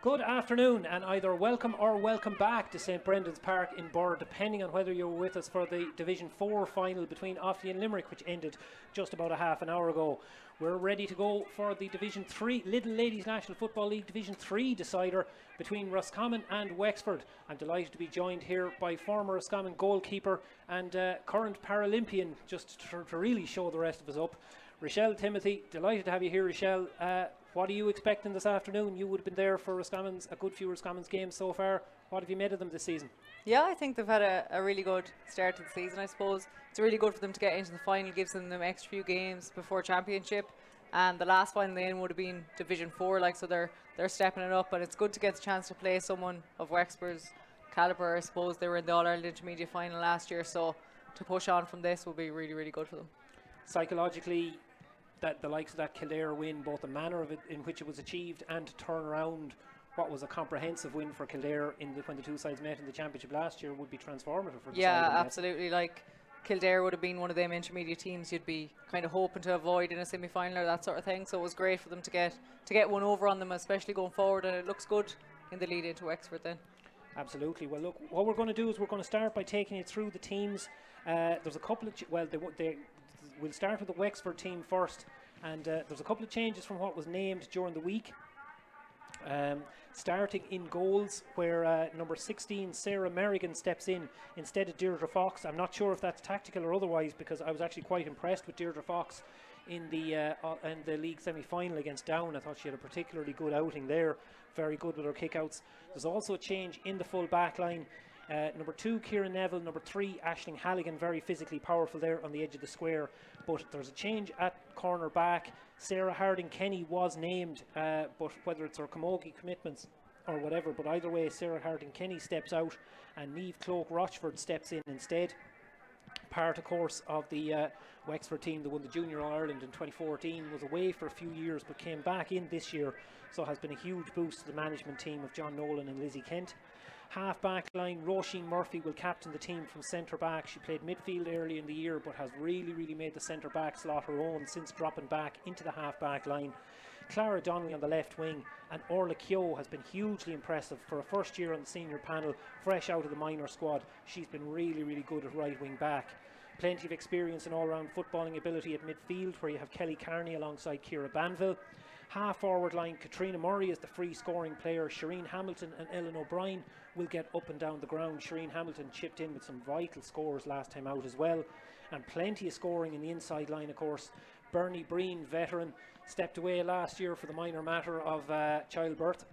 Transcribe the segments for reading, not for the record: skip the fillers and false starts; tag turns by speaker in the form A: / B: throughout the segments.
A: Good afternoon, and either welcome or welcome back to St Brendan's Park in Birr, depending on whether you're with us for the Division 4 final between Offaly and Limerick, which ended just about a half an hour ago. We're ready to go for the Division 3, Lidl Ladies National Football League Division 3 decider between Roscommon and Wexford. I'm delighted to be joined here by former Roscommon goalkeeper and current Paralympian, just to really show the rest of us up, Rochelle Timothy. Delighted to have you here, Rochelle. What are you expecting this afternoon? You would have been there for a good few Roscommon's games so far. What have you made of them this season?
B: Yeah, I think they've had a really good start to the season, I suppose. It's really good for them to get into the final, gives them extra few games before championship. And the last final they would have been Division 4, so they're stepping it up. And it's good to get the chance to play someone of Wexford's calibre. I suppose they were in the All-Ireland Intermediate final last year, so to push on from this will be really, really good for them.
A: Psychologically, that the likes of that Kildare win, both the manner of it in which it was achieved and to turn around what was a comprehensive win for Kildare when the two sides met in the championship last year, would be transformative for the side.
B: Yeah, absolutely. Kildare would have been one of them intermediate teams you'd be kind of hoping to avoid in a semi-final or that sort of thing. So it was great for them to get one over on them, especially going forward, and it looks good in the lead into Wexford then.
A: Absolutely. Well, look, what we're going to do is we're going to start by taking you through the teams. There's a couple of we'll start with the Wexford team first, and there's a couple of changes from what was named during the week. Starting in goals, where number 16 Sarah Merrigan steps in instead of Deirdre Fox. I'm not sure if that's tactical or otherwise, because I was actually quite impressed with Deirdre Fox in the league semi-final against Down. I thought she had a particularly good outing there, very good with her kickouts. There's also a change in the full back line. Number 2 Kieran Neville, number 3 Aisling Halligan, very physically powerful there on the edge of the square. But there's a change at corner back. Sarah Harding Kenny was named, but whether it's her camogie commitments or whatever, but either way, Sarah Harding Kenny steps out and Niamh Cloak Rochford steps in instead. Part, of course, of the Wexford team that won the Junior All-Ireland in 2014, was away for a few years but came back in this year, so has been a huge boost to the management team of John Nolan and Lizzie Kent. Half back line, Roisin Murphy will captain the team from centre back. She played midfield early in the year but has really made the centre back slot her own since dropping back into the half back line. Clara Donnelly on the left wing, and Orla Keogh has been hugely impressive for a first year on the senior panel, fresh out of the minor squad. She's been really good at right wing back. Plenty of experience and all-round footballing ability at midfield, where you have Kelly Carney alongside Ciara Banville. Half forward line, Katrina Murray is the free scoring player. Shireen Hamilton and Ellen O'Brien will get up and down the ground. Shireen Hamilton chipped in with some vital scores last time out as well, and plenty of scoring in the inside line, of course. Bernie Breen, veteran, stepped away last year for the minor matter of childbirth.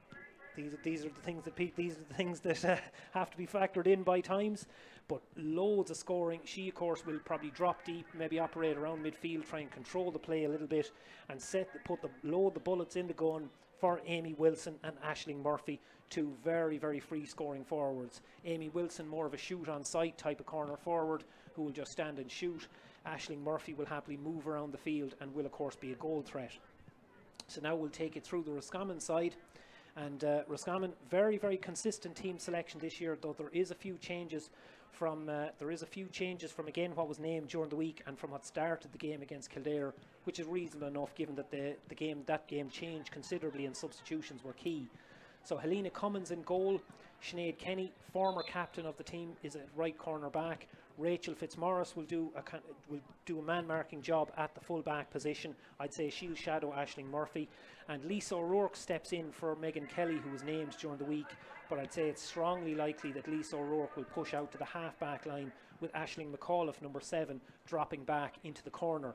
A: These are the things that have to be factored in by times, but loads of scoring. She, of course, will probably drop deep, maybe operate around midfield, try and control the play a little bit, and load the bullets in the gun for Amy Wilson and Aisling Murphy, two very free scoring forwards. Amy Wilson, more of a shoot on sight type of corner forward who will just stand and shoot. Aisling Murphy will happily move around the field and will, of course, be a goal threat. So now we'll take it through the Roscommon side. And Roscommon, very consistent team selection this year, though there is a few changes from again what was named during the week and from what started the game against Kildare, which is reasonable enough given that that game changed considerably and substitutions were key. So Helena Cummins in goal, Sinead Kenny, former captain of the team, is at right corner back. Rachel Fitzmaurice will do a man marking job at the full back position. I'd say she'll shadow Aisling Murphy, and Lisa O'Rourke steps in for Megan Kelly, who was named during the week, but I'd say it's strongly likely that Lisa O'Rourke will push out to the half back line with Aisling McAuliffe, number 7, dropping back into the corner.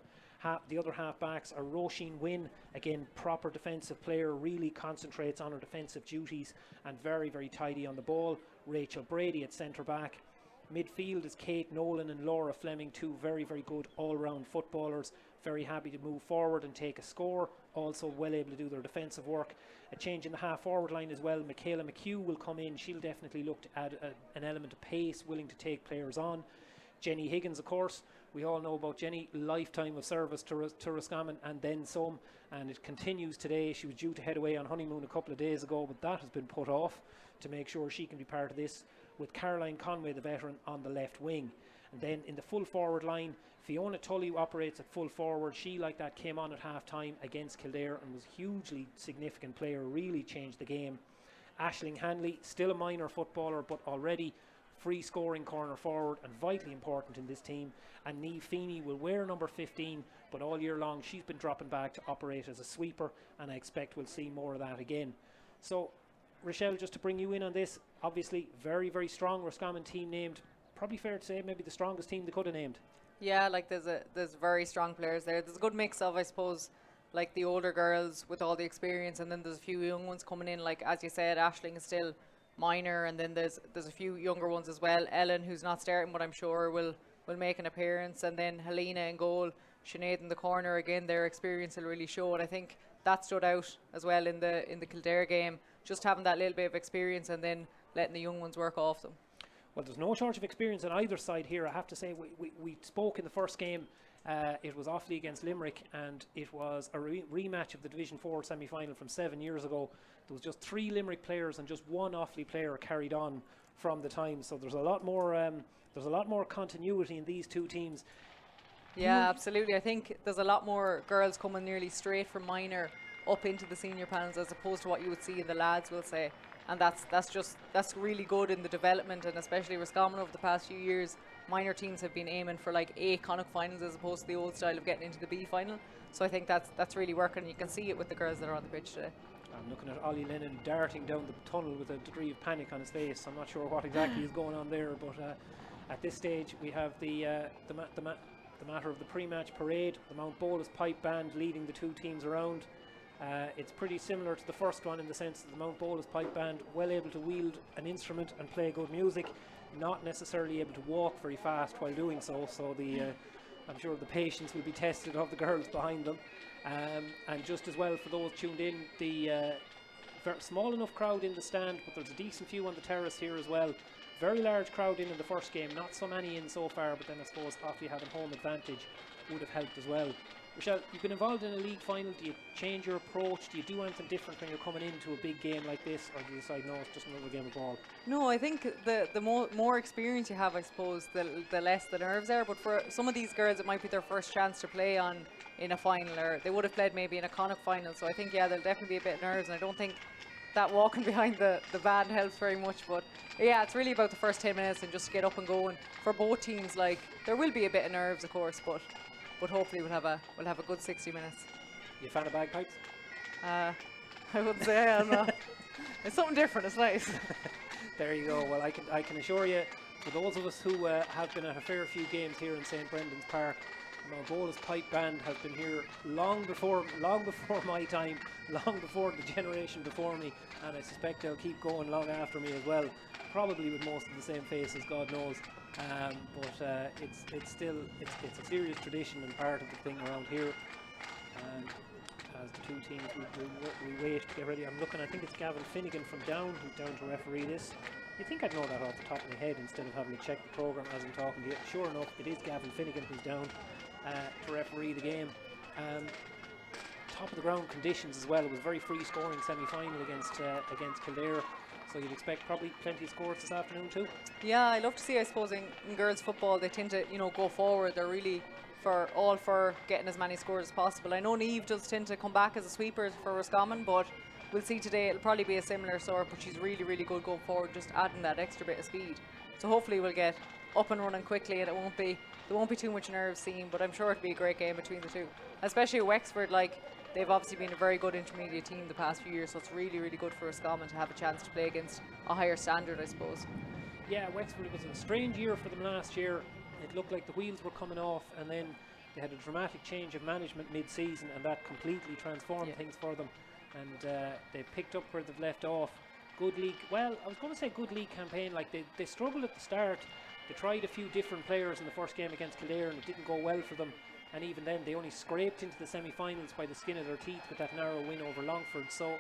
A: The other half backs are Roisin Wynne, again proper defensive player, really concentrates on her defensive duties and very tidy on the ball. Rachel Brady at centre back. Midfield is Kate Nolan and Laura Fleming, two very good all-round footballers, very happy to move forward and take a score, also well able to do their defensive work. A change in the half-forward line as well. Michaela McHugh will come in. She'll definitely look to add an element of pace, willing to take players on. Jenny Higgins, of course, we all know about Jenny, lifetime of service to Roscommon and then some, and it continues today. She was due to head away on honeymoon a couple of days ago, but that has been put off to make sure she can be part of this, with Caroline Conway, the veteran, on the left wing. And then in the full forward line, Fiona Tully operates at full forward. She, like that, came on at half time against Kildare and was a hugely significant player, really changed the game. Aisling Hanley, still a minor footballer, but already free scoring corner forward and vitally important in this team. And Niamh Feeney will wear number 15, but all year long she's been dropping back to operate as a sweeper, and I expect we'll see more of that again. So, Rochelle, just to bring you in on this, obviously very, very strong Roscommon team named. Probably fair to say maybe the strongest team they could have named.
B: Yeah, like there's very strong players there. There's a good mix of, I suppose, like the older girls with all the experience, and then there's a few young ones coming in. Like as you said, Aisling is still minor, and then there's a few younger ones as well. Ellen, who's not starting, but I'm sure will make an appearance, and then Helena in goal, Sinead in the corner. Again, their experience will really show, and I think that stood out as well in the Kildare game. Just having that little bit of experience, and then letting the young ones work off them.
A: Well, there's no shortage of experience on either side here. I have to say, we spoke in the first game. It was Offaly against Limerick, and it was a rematch of the Division 4 semi-final from 7 years ago. There was just 3 Limerick players and just 1 Offaly player carried on from the time. So there's a lot more continuity in these two teams.
B: Yeah, absolutely. I think there's a lot more girls coming nearly straight from minor up into the senior panels, as opposed to what you would see in the lads, will say. And that's really good in the development, and especially Roscommon over the past few years. Minor teams have been aiming for like A Connacht finals as opposed to the old style of getting into the B final. So I think that's really working. You can see it with the girls that are on the pitch today.
A: I'm looking at Ollie Lennon darting down the tunnel with a degree of panic on his face. I'm not sure what exactly is going on there, but at this stage we have the matter of the pre-match parade. The Mount Bolus pipe band leading the two teams around. It's pretty similar to the first one in the sense that the Mount Bolus pipe band well able to wield an instrument and play good music, not necessarily able to walk very fast while doing so. So I'm sure the patience will be tested of the girls behind them. And just as well for those tuned in, the very small enough crowd in the stand, but there's a decent few on the terrace here as well. Very large crowd in the first game, not so many in so far, but then I suppose Offaly having home advantage would have helped as well. Rochelle, you've been involved in a league final. Do you change your approach? Do you do anything different when you're coming into a big game like this, or do you decide no, it's just another game of ball?
B: No, I think the more experience you have, I suppose, the less the nerves are. But for some of these girls, it might be their first chance to play in a final, or they would have played maybe in a Connacht final. So I think, yeah, there'll definitely be a bit of nerves, and I don't think that walking behind the band helps very much. But yeah, it's really about the first 10 minutes and just get up and going. For both teams, like, there will be a bit of nerves, of course, but hopefully we'll have a good 60 minutes.
A: You a fan of bagpipes?
B: I wouldn't say I am not. It's something different. It's nice.
A: There you go. Well, I can assure you, for those of us who have been at a fair few games here in St. Brendan's Park, the Mount Bolus pipe band has been here long before my time, long before the generation before me, and I suspect they'll keep going long after me as well. Probably with most of the same faces, God knows. But it's still a serious tradition and part of the thing around here. As the two teams we wait to get ready. I'm looking. I think it's Gavin Finnegan from Down who's down to referee this. You think I'd know that off the top of my head instead of having to check the programme as I'm talking to you. Sure enough, it is Gavin Finnegan who's down to referee the game. Top of the ground conditions as well. It was a very free scoring semi-final against Kildare. So you'd expect probably plenty of scores this afternoon too. Yeah,
B: I love to see, I suppose, in girls football, they tend to, go forward. They're really for getting as many scores as possible. I know Niamh does tend to come back as a sweeper for Roscommon, but we'll see today. It'll probably be a similar sort, but she's really, really good going forward, just adding that extra bit of speed. So hopefully we'll get up and running quickly, and there won't be too much nerves seen, but I'm sure it'll be a great game between the two. Especially Wexford, they've obviously been a very good intermediate team the past few years, so it's really, really good for Roscommon to have a chance to play against a higher standard, I suppose.
A: Yeah, Wexford, it was a strange year for them last year. It looked like the wheels were coming off, and then they had a dramatic change of management mid-season, and that completely transformed things for them. And they picked up where they've left off. Good league. Well, I was going to say good league campaign. They struggled at the start. They tried a few different players in the first game against Kildare, and it didn't go well for them. And even then, they only scraped into the semi-finals by the skin of their teeth with that narrow win over Longford. So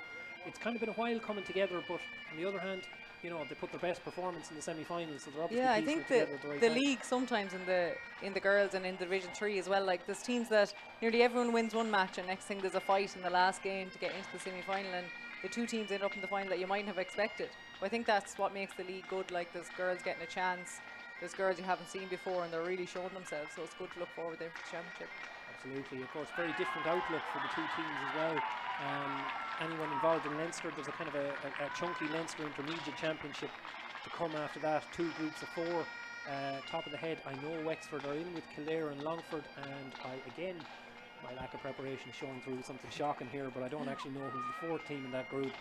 A: it's kind of been a while coming together, but on the other hand, they put their best performance in the semi-finals, so they're obviously
B: I think the league sometimes in the girls and in Division 3 as well, there's teams that nearly everyone wins one match, and next thing there's a fight in the last game to get into the semi-final, and the two teams end up in the final that you mightn't have expected. But I think that's what makes the league good. There's girls getting a chance, there's girls you haven't seen before, and they're really showing themselves, so it's good to look forward there for the championship.
A: Absolutely. Of course, very different outlook for the two teams as well. anyone involved in Leinster. There's a kind of a chunky Leinster Intermediate Championship to come after that. 2 groups of 4. Top of the head, I know Wexford are in with Kildare and Longford, and again, my lack of preparation is showing through something shocking here, but I don't actually know who's the 4th team in that group.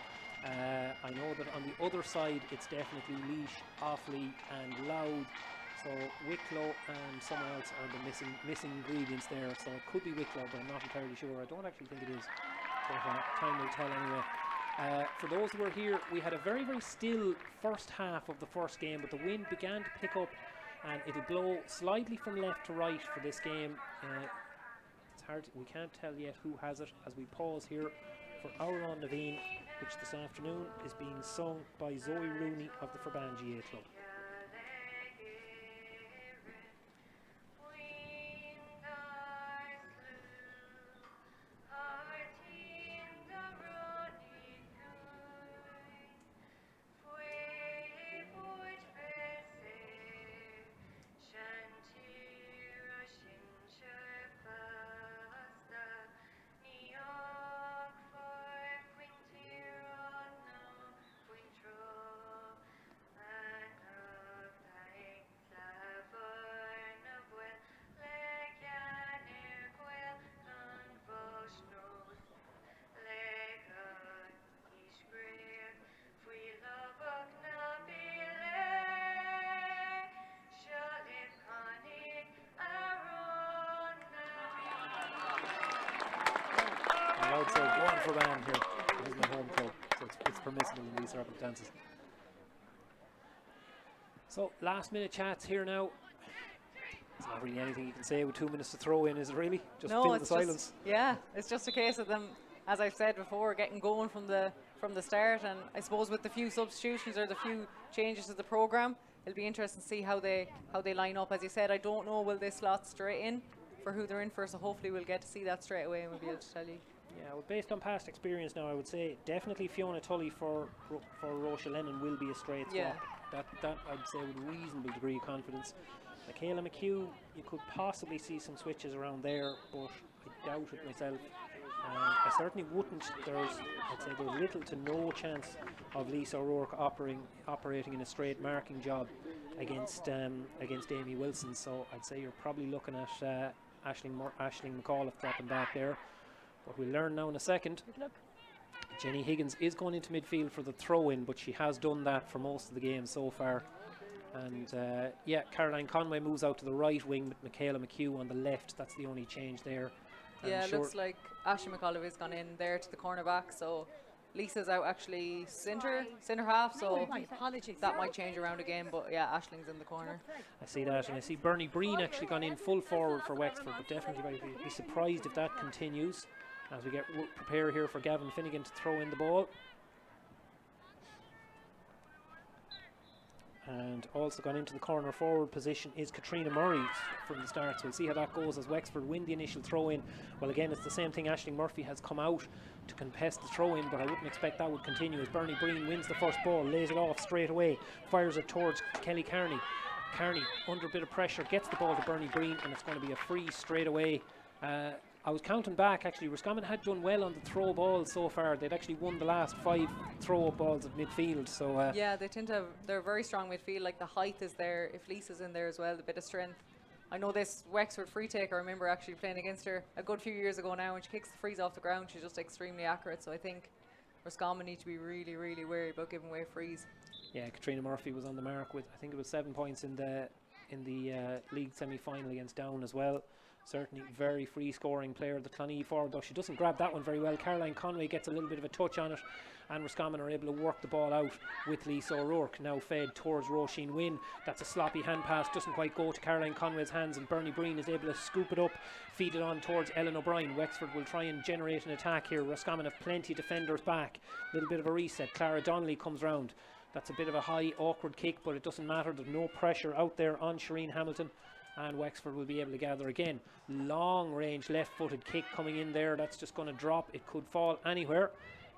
A: I know that on the other side it's definitely Laois, Offaly and Louth, so Wicklow and someone else are the missing ingredients there, so it could be Wicklow, but I'm not entirely sure. I don't actually think it is, but time will tell anyway. For those who were here, we had a very, very still first half of the first game, but the wind began to pick up and it'll blow slightly from left to right for this game. It's hard, we can't tell yet who has it as we pause here for Our On Naveen, which this afternoon is being sung by Zoe Rooney of the Forban GA Club. I would say go on for Forban here. This is my home club, so it's permissible in these circumstances. So last minute chats here now. It's not really anything you can say with 2 minutes to throw in, is it really? Just
B: no,
A: fill the silence.
B: Yeah, it's just a case of them, as I've said before, getting going from the start, and I suppose with the few substitutions or the few changes to the programme, it'll be interesting to see how they line up. As you said, I don't know, will they slot straight in for who they're in for, so hopefully we'll get to see that straight away and we'll be able to tell you.
A: Yeah, well, based on past experience now, I would say definitely Fiona Tully for Rocha Lennon will be a straight swap.
B: Yeah.
A: That I'd say with a reasonable degree of confidence. Michaela McHugh, you could possibly see some switches around there, but I doubt it myself. I certainly wouldn't. I'd say there's little to no chance of Lisa O'Rourke operating in a straight marking job against Amy Wilson. So I'd say you're probably looking at Aisling McAuliffe dropping back there. But we'll learn now in a second. Jenny Higgins is going into midfield for the throw-in, but she has done that for most of the game so far. And Caroline Conway moves out to the right wing with Michaela McHugh on the left. That's the only change there.
B: Yeah, it looks like Ashley McAuliffe has gone in there to the corner back, so Lisa's out actually centre half, so that might change around again, but yeah, Ashling's in the corner.
A: I see that, and I see Bernie Breen actually gone in full forward for Wexford, but definitely might be surprised if that continues as we get prepare here for Gavin Finnegan to throw in the ball. And also gone into the corner forward position is Katrina Murray from the start. So we'll see how that goes as Wexford win the initial throw in. Well, again, it's the same thing. Aisling Murphy has come out to contest the throw in, but I wouldn't expect that would continue as Bernie Breen wins the first ball, lays it off straight away, fires it towards Kelly Carney. Carney, under a bit of pressure, gets the ball to Bernie Breen, and it's going to be a free straight away. I was counting back, actually. Roscommon had done well on the throw ball so far. They'd actually won the last 5 throw balls at midfield. So
B: yeah, they tend to have, they're very strong midfield. Like the height is there. If Lisa's in there as well, a bit of strength. I know this Wexford free taker, I remember actually playing against her a good few years ago now. When she kicks the frees off the ground, she's just extremely accurate. So I think Roscommon need to be really, really wary about giving away frees. Yeah,
A: Katrina Murphy was on the mark with, I think it was 7 points in the league semi-final against Down as well. Certainly very free scoring player, the Clonee forward, though she doesn't grab that one very well. Caroline Conway gets a little bit of a touch on it, and Roscommon are able to work the ball out with Lisa O'Rourke, now fed towards Roisin Wynne. That's a sloppy hand pass, doesn't quite go to Caroline Conway's hands, and Bernie Breen is able to scoop it up, feed it on towards Ellen O'Brien. Wexford will try and generate an attack here. Roscommon have plenty of defenders back. A little bit of a reset. Clara Donnelly comes round. That's a bit of a high awkward kick, but it doesn't matter. There's no pressure out there on Shireen Hamilton, and Wexford will be able to gather again. Long range left footed kick coming in there. That's just going to drop. It could fall anywhere,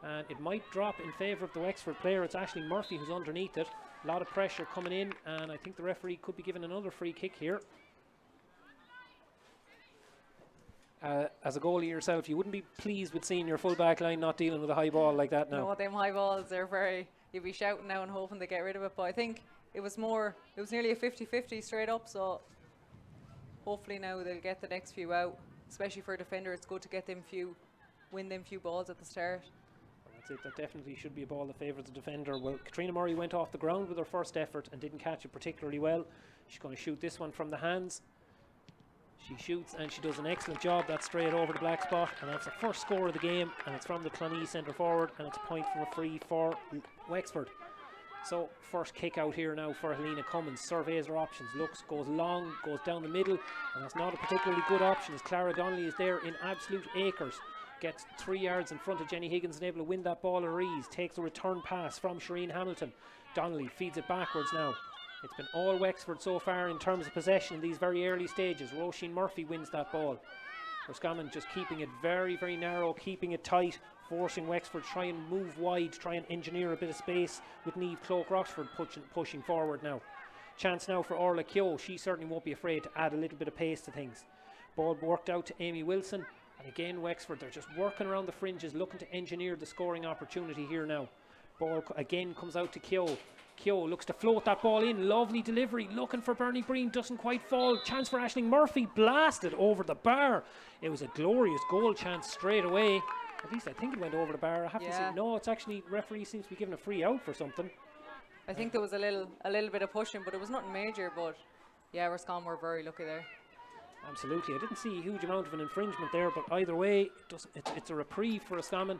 A: and it might drop in favour of the Wexford player. It's Aisling Murphy who's underneath it. A lot of pressure coming in, and I think the referee could be given another free kick here. As a goalie yourself, you wouldn't be pleased with seeing your full back line not dealing with a high ball like that now.
B: No, them high balls, you'd be shouting now and hoping they get rid of it. But I think it was nearly a 50-50 straight up. So hopefully now they'll get the next few out. Especially for a defender, it's good to get win them few balls at the start.
A: That's it, that definitely should be a ball that favours the defender. Well, Katrina Murray went off the ground with her first effort and didn't catch it particularly well. She's going to shoot this one from the hands. She shoots and she does an excellent job. That's straight over the black spot, and that's the first score of the game, and it's from the Clonee centre forward, and it's a point from a free for Wexford. So first kick out here now for Helena Cummins. Surveys her options, looks, goes long, goes down the middle, and that's not a particularly good option as Clara Donnelly is there in absolute acres. Gets 3 yards in front of Jenny Higgins and able to win that ball at her ease. Takes a return pass from Shireen Hamilton. Donnelly feeds it backwards now. It's been all Wexford so far in terms of possession in these very early stages. Roisin Murphy wins that ball. Roscommon just keeping it very, very narrow, keeping it tight, forcing Wexford to try and move wide, try and engineer a bit of space with Niamh Cloak Roxford pushing forward now. Chance now for Orla Keogh. She certainly won't be afraid to add a little bit of pace to things. Ball worked out to Amy Wilson. And again, Wexford, they're just working around the fringes, looking to engineer the scoring opportunity here now. Ball again comes out to Keogh. Keogh looks to float that ball in. Lovely delivery. Looking for Bernie Breen. Doesn't quite fall. Chance for Aisling Murphy. Blasted over the bar. It was a glorious goal chance straight away. At least I think it went over the bar. I have to say, no, it's actually, referee seems to be giving a free out for something.
B: I think there was a little bit of pushing, but it was nothing major. But yeah, Roscommon were very lucky there.
A: Absolutely. I didn't see a huge amount of an infringement there, but either way, it's a reprieve for Roscommon.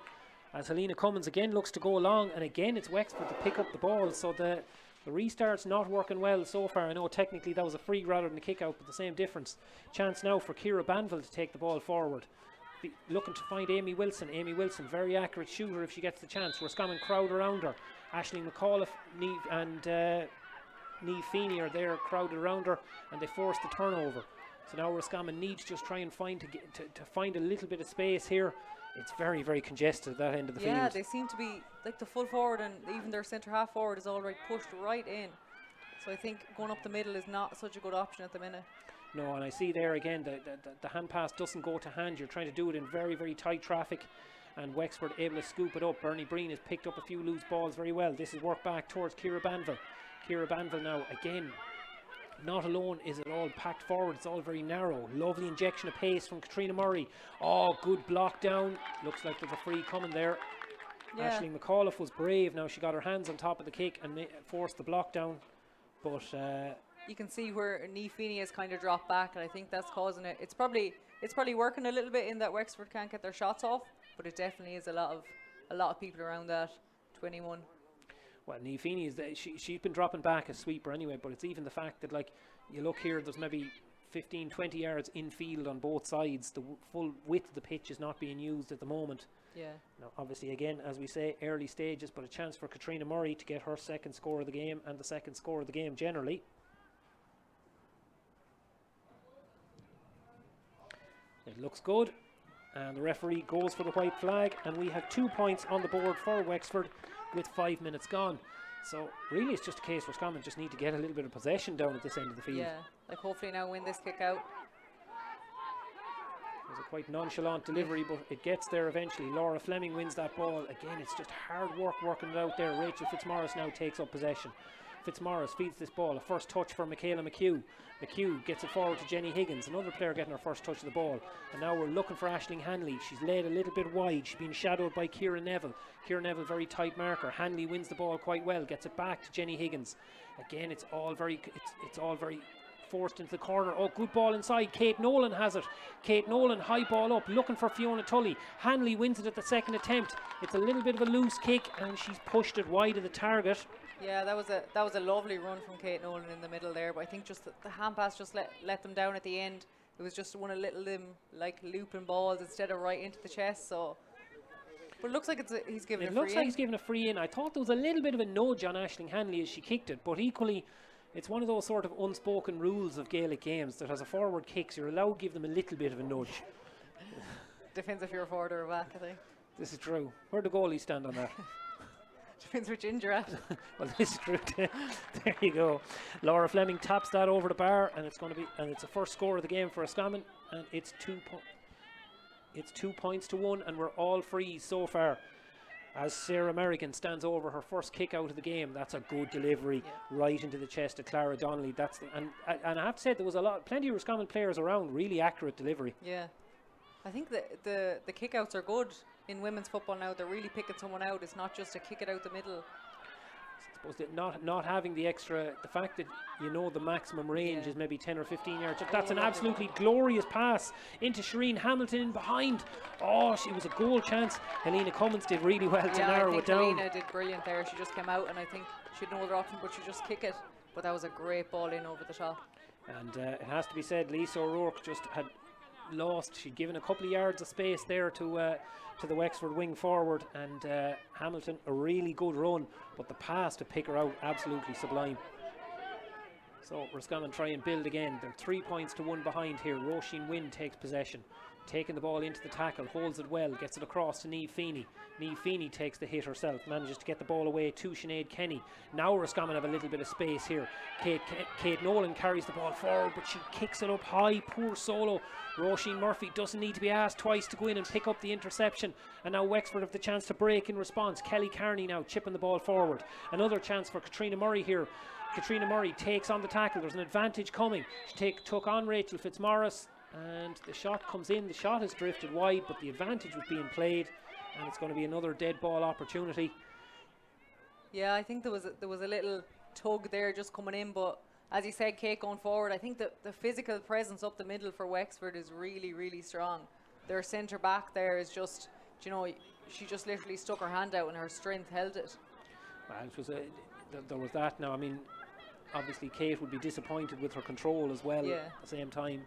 A: As Helena Cummins again looks to go along, and again it's Wexford to pick up the ball, so the restart's not working well so far. I know technically that was a free rather than a kick out, but the same difference. Chance now for Ciara Banville to take the ball forward. Looking to find Amy Wilson. Amy Wilson, very accurate shooter if she gets the chance. Roscommon crowd around her. Aisling McAuliffe and Niamh Feeney are there crowded around her, and they force the turnover. So now Roscommon needs to just try and find a little bit of space here. It's very, very congested at that end of the field.
B: Yeah, they seem to be like the full forward, and even their centre half forward is all right pushed right in. So I think going up the middle is not such a good option at the minute.
A: No, and I see there again the hand pass doesn't go to hand. You're trying to do it in very, very tight traffic, and Wexford able to scoop it up. Bernie Breen has picked up a few loose balls very well. This is work back towards Ciara Banville. Ciara Banville now again. Not alone is it all packed forward, it's all very narrow. Lovely injection of pace from Katrina Murray. Oh, good block down. Looks like there's a free coming there. Yeah. Aisling McAuliffe was brave. Now she got her hands on top of the kick and forced the block down. But
B: you can see where Niamh Feeney has kind of dropped back, and I think that's causing it. It's probably working a little bit in that Wexford can't get their shots off, but it definitely is a lot of people around that 21.
A: Well, Niamh Feeney she's been dropping back a sweeper anyway, but it's even the fact that, like, you look here, there's maybe 15-20 yards infield on both sides. The full width of the pitch is not being used at the moment.
B: Yeah.
A: Now, obviously, again, as we say, early stages, but a chance for Katrina Murray to get her second score of the game and the second score of the game generally. It looks good, and the referee goes for the white flag, and we have 2 points on the board for Wexford with 5 minutes gone. So really it's just a case where Roscommon just need to get a little bit of possession down at this end of the field.
B: Yeah, like hopefully now win this kick out.
A: It was a quite nonchalant delivery, but it gets there eventually. Laura Fleming wins that ball. Again, it's just hard work working it out there. Rachel Fitzmaurice now takes up possession. Fitzmaurice feeds this ball. A first touch for Michaela McHugh. McHugh gets it forward to Jenny Higgins, another player getting her first touch of the ball. And now we're looking for Aisling Hanley. She's led a little bit wide. She's been shadowed by Ciara Neville. Ciara Neville, very tight marker. Hanley wins the ball quite well, gets it back to Jenny Higgins. Again, it's all very forced into the corner. Oh, good ball inside. Kate Nolan has it. Kate Nolan, high ball up, looking for Fiona Tully. Hanley wins it at the second attempt. It's a little bit of a loose kick, and she's pushed it wide of the target.
B: Yeah, that was a lovely run from Kate Nolan in the middle there, but I think just the hand pass just let them down at the end. It was just one of them like looping balls instead of right into the chest. So, but it looks like he's giving a free in. It looks like he's giving a free in.
A: I thought there was a little bit of a nudge on Aisling Hanley as she kicked it, but equally, it's one of those sort of unspoken rules of Gaelic games that as a forward kicks, you're allowed to give them a little bit of a nudge.
B: Depends if you're a forward or a back, I think.
A: This is true. Where do goalies stand on that?
B: Depends which end you're at.
A: Well, this is true. There you go. Laura Fleming taps that over the bar, and it's a first score of the game for Roscommon, and it's It's 2-1, and we're all frees so far. As Sarah Merrigan stands over her first kick out of the game. That's a good delivery right into the chest of Clara Donnelly. And I have to say there was plenty of Roscommon players around. Really accurate delivery.
B: Yeah, I think the kick-outs are good in women's football now. They're really picking someone out. It's not just a kick it out the middle.
A: I suppose that not having the fact that the maximum range is maybe 10 or 15 yards. That's an absolutely glorious pass into Shireen Hamilton in behind. Oh, she was a goal chance. Helena Cummins did really well to narrow it down.
B: Helena did brilliant there. She just came out, and I think she had no other option but she just kick it. But that was a great ball in over the top. And
A: it has to be said, Lisa O'Rourke just had lost. She'd given a couple of yards of space there to the Wexford wing forward, and Hamilton, a really good run, but the pass to pick her out, absolutely sublime. So Roscommon try and build again. They're 3-1 behind here. Roisin Wynne takes possession, taking the ball into the tackle, holds it well, gets it across to Niamh Feeney. Niamh Feeney takes the hit herself, manages to get the ball away to Sinead Kenny. Now Roscommon have a little bit of space here. Kate Nolan carries the ball forward, but she kicks it up high. Poor solo. Roisin Murphy doesn't need to be asked twice to go in and pick up the interception. And now Wexford have the chance to break in response. Kelly Carney now chipping the ball forward. Another chance for Katrina Murray here. Katrina Murray takes on the tackle. There's an advantage coming. She took on Rachel Fitzmaurice, and the shot comes in. The shot has drifted wide, but the advantage was being played, and it's going to be another dead ball opportunity.
B: Yeah, I think there was a little tug there just coming in, but as you said, Kate, going forward, I think the physical presence up the middle for Wexford is really, really strong. Their centre back there is just, she just literally stuck her hand out and her strength held it.
A: Well, it was there was that now. I mean, obviously Kate would be disappointed with her control as well. At the same time,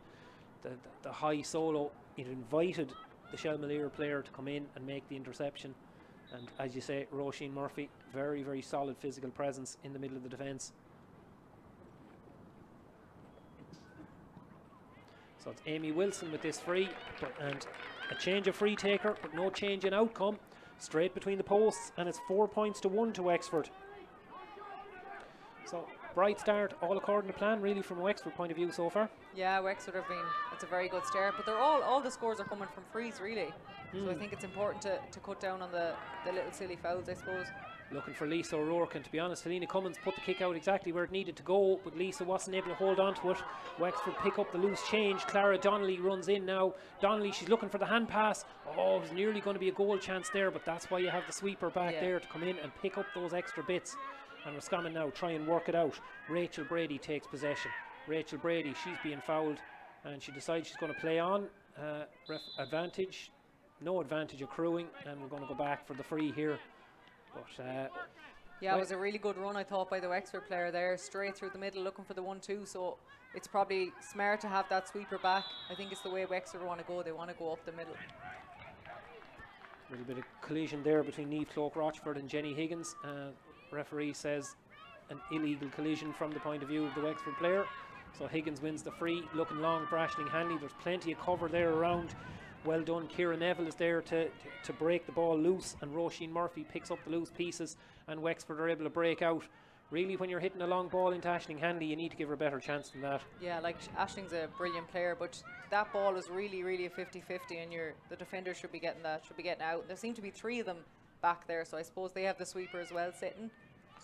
A: the high solo, it invited the Shelmalier player to come in and make the interception. And as you say, Roisin Murphy, very, very solid physical presence in the middle of the defence. So it's Amy Wilson with this free, and a change of free taker, but no change in outcome. Straight between the posts, and it's 4-1 to Wexford. So bright start, all according to plan, really, from a Wexford point of view so far.
B: Yeah, Wexford have been, it's a very good start, but they're all the scores are coming from frees, really. So I think it's important to cut down on the little silly fouls, I suppose.
A: Looking for Lisa O'Rourke, and to be honest, Helena Cummins put the kick out exactly where it needed to go, but Lisa wasn't able to hold on to it. Wexford pick up the loose change. Clara Donnelly runs in now. Donnelly, she's looking for the hand pass. Oh, it was nearly going to be a goal chance there, but that's why you have the sweeper back there to come in and pick up those extra bits. And Roscommon now try and work it out. Rachel Brady takes possession. Rachel Brady, she's being fouled, and she decides she's going to play on. Advantage, no advantage accruing, and we're going to go back for the free here. But
B: yeah, it was a really good run, I thought, by the Wexford player there, straight through the middle, looking for the 1-2. So it's probably smart to have that sweeper back. I think it's the way Wexford want to go. They want to go up the middle.
A: A little bit of collision there between Niamh Cloak Rochford and Jenny Higgins. Referee says an illegal collision from the point of view of the Wexford player. So Higgins wins the free, looking long for Aisling Hanley. There's plenty of cover there around. Well done. Ciara Neville is there to break the ball loose, and Roisin Murphy picks up the loose pieces, and Wexford are able to break out. Really, when you're hitting a long ball into Aisling Hanley, you need to give her a better chance than that.
B: Yeah, like Aisling's a brilliant player, but that ball is really, really a 50-50, and the defender should be getting that, should be getting out. There seem to be three of them back there, so I suppose they have the sweeper as well sitting,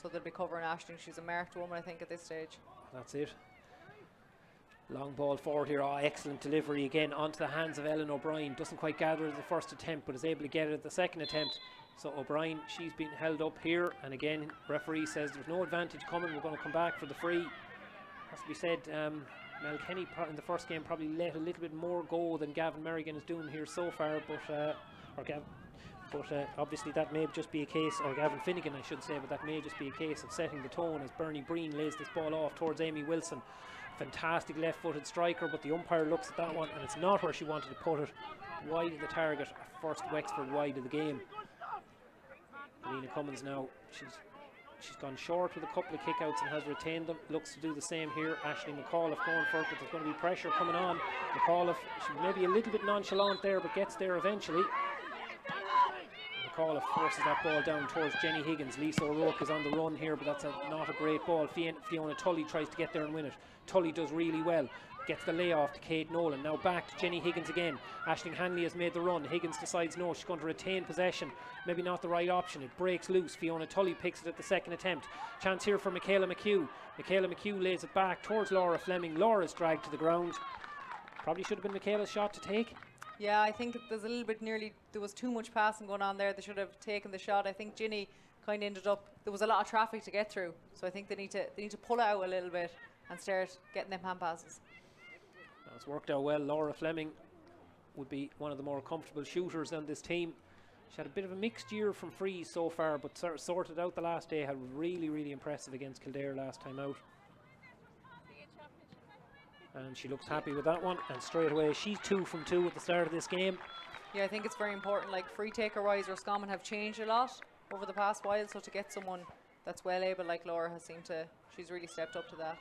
B: so they'll be covering Aisling. She's a marked woman, I think, at this stage.
A: That's it. Long ball forward here. Oh, excellent delivery again onto the hands of Ellen O'Brien. Doesn't quite gather at the first attempt, but is able to get it at the second attempt. So O'Brien, she's been held up here, and again, referee says there's no advantage coming. We're going to come back for the free. Has to be said, Mel Kenny in the first game probably let a little bit more go than Gavin Merrigan is doing here so far, but obviously that may just be a case, or Gavin Finnegan I should say, but that may just be a case of setting the tone as Bernie Breen lays this ball off towards Amy Wilson. Fantastic left-footed striker, but the umpire looks at that one and it's not where she wanted to put it. Wide of the target, first Wexford wide of the game. Helena Cummins now, she's gone short with a couple of kickouts and has retained them. Looks to do the same here. Aisling McAuliffe going for it, but there's going to be pressure coming on. McAuliffe, she's maybe a little bit nonchalant there, but gets there eventually. McAuliffe forces that ball down towards Jenny Higgins. Lisa O'Rourke is on the run here, but that's not a great ball. Fiona Tully tries to get there and win it. Tully does really well. Gets the layoff to Kate Nolan. Now back to Jenny Higgins again. Aisling Hanley has made the run. Higgins decides no, she's going to retain possession. Maybe not the right option. It breaks loose. Fiona Tully picks it at the second attempt. Chance here for Michaela McHugh. Michaela McHugh lays it back towards Laura Fleming. Laura's dragged to the ground. Probably should have been Michaela's shot to take.
B: Yeah, I think there's a little bit there was too much passing going on there. They should have taken the shot. I think Ginny kind of ended up, there was a lot of traffic to get through. So I think they need to pull out a little bit and start getting them hand passes.
A: It's worked out well. Laura Fleming would be one of the more comfortable shooters on this team. She had a bit of a mixed year from frees so far, but sorted out the last day. Had really, really impressive against Kildare last time out. And she looks happy with that one. And straight away, she's 2 from 2 at the start of this game.
B: Yeah, I think it's very important. Like free taker-wise, Roscommon have changed a lot over the past while. So to get someone that's well able like Laura has seemed to, she's really stepped up to that.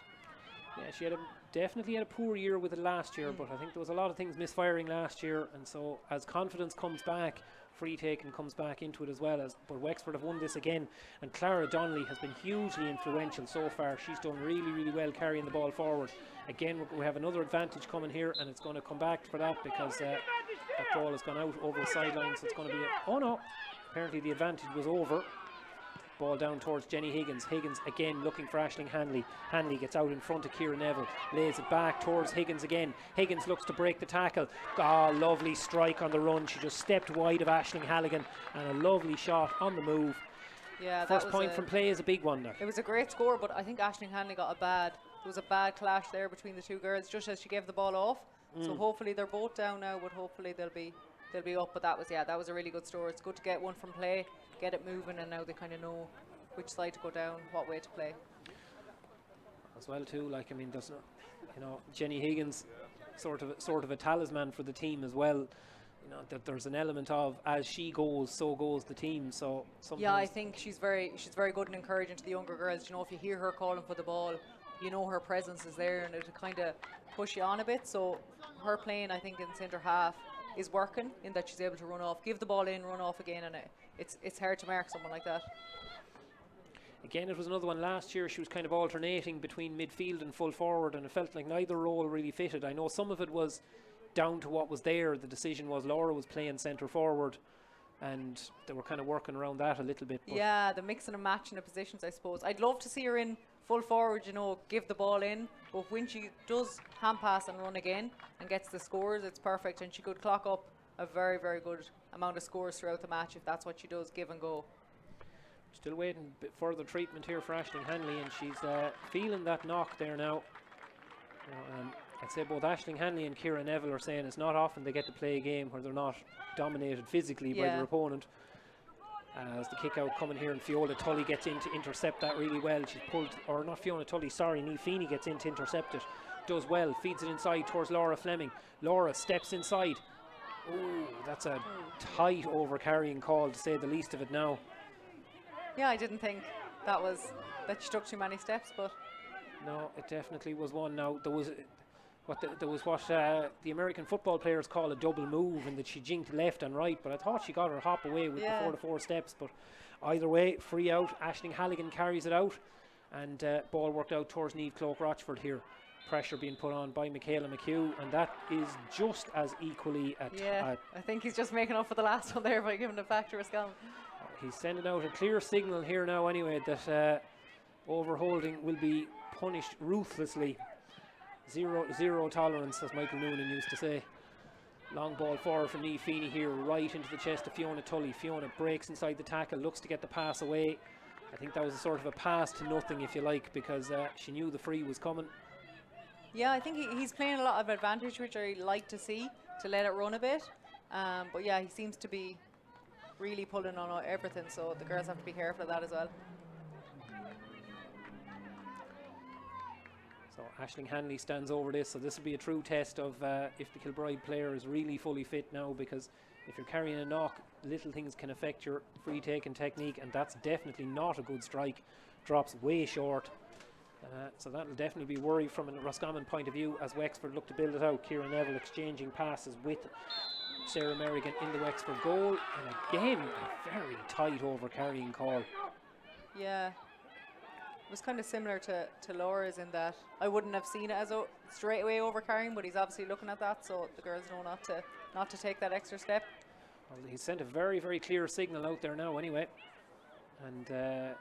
A: Yeah, she definitely had a poor year with it last year, but I think there was a lot of things misfiring last year, and so as confidence comes back, free taking comes back into it as well. But Wexford have won this again, and Clara Donnelly has been hugely influential so far. She's done really, really well carrying the ball forward. Again, we have another advantage coming here, and it's going to come back for that because that ball has gone out over the sideline, so it's going to be oh no, apparently the advantage was over. Ball down towards Jenny Higgins. Higgins again looking for Aisling Hanley. Hanley gets out in front of Ciara Neville. Lays it back towards Higgins again. Higgins looks to break the tackle. Lovely strike on the run. She just stepped wide of Aisling Halligan, and a lovely shot on the move.
B: Yeah,
A: first point from play is a big one there.
B: It was a great score, but I think Aisling Hanley there was a bad clash there between the two girls just as she gave the ball off. So hopefully they're both down now, but hopefully they'll be up. But that was a really good score. It's good to get one from play, get it moving, and now they kind of know which side to go down, what way to play.
A: As well too, there's no, Jenny Higgins, sort of a talisman for the team as well. That there's an element of as she goes, so goes the team. So
B: yeah, I think she's very good and encouraging to the younger girls. If you hear her calling for the ball, her presence is there, and it'll kind of push you on a bit. So her playing, I think, in centre half is working in that she's able to run off, give the ball in, run off again, and it's hard to mark someone like that.
A: Again, it was another one last year. She was kind of alternating between midfield and full forward, and it felt like neither role really fitted. I know some of it was down to what was there. The decision was Laura was playing centre forward, and they were kind of working around that a little bit.
B: Yeah, the mixing and matching of positions, I suppose. I'd love to see her in full forward, give the ball in, but when she does hand pass and run again and gets the scores, it's perfect, and she could clock up a very, very good amount of scores throughout the match if that's what she does, give and go.
A: Still waiting further treatment here for Aisling Hanley, and she's feeling that knock there now. I'd say both Aisling Hanley and Ciara Neville are saying it's not often they get to play a game where they're not dominated physically by their opponent. As the kick out coming here, and Fiona Tully gets in to intercept that really well. She's pulled, or not Fiona Tully, sorry, Niamh Feeney gets in to intercept it. Does well, feeds it inside towards Laura Fleming. Laura steps inside. Ooh, that's a tight over carrying call, to say the least of it now.
B: Yeah, I didn't think that she took too many steps, but
A: no, it definitely was one. Now there was what the American football players call a double move, and that she jinked left and right, but I thought she got her hop away with the 4 steps. But either way, free out. Aisling Halligan carries it out, and ball worked out towards Niamh Cloak Rochford here. Pressure being put on by Michaela McHugh, and that is just as equally
B: I think he's just making up for the last one there by giving it back to Roscommon.
A: He's sending out a clear signal here now anyway that overholding will be punished ruthlessly. Zero tolerance, as Michael Noonan used to say. Long ball forward from Niamh Feeney here, right into the chest of Fiona Tully. Fiona breaks inside the tackle, looks to get the pass away. I think that was a sort of a pass to nothing, if you like, because she knew the free was coming. Yeah,
B: I think he's playing a lot of advantage, which I like to see, to let it run a bit. But yeah, he seems to be really pulling on everything, so the girls have to be careful of that as well.
A: So Aisling Hanley stands over this, so this will be a true test of if the Kilbride player is really fully fit now, because if you're carrying a knock, little things can affect your free taking technique, and that's definitely not a good strike. Drops way short. So that'll definitely be worry from a Roscommon point of view as Wexford look to build it out. Ciara Neville exchanging passes with Sarah Merrigan in the Wexford goal, and again a very tight over-carrying call.
B: Yeah. It was kind of similar to Laura's in that I wouldn't have seen it as a straight away overcarrying, but he's obviously looking at that, so the girls know not to take that extra step.
A: Well, he sent a very, very clear signal out there now anyway, and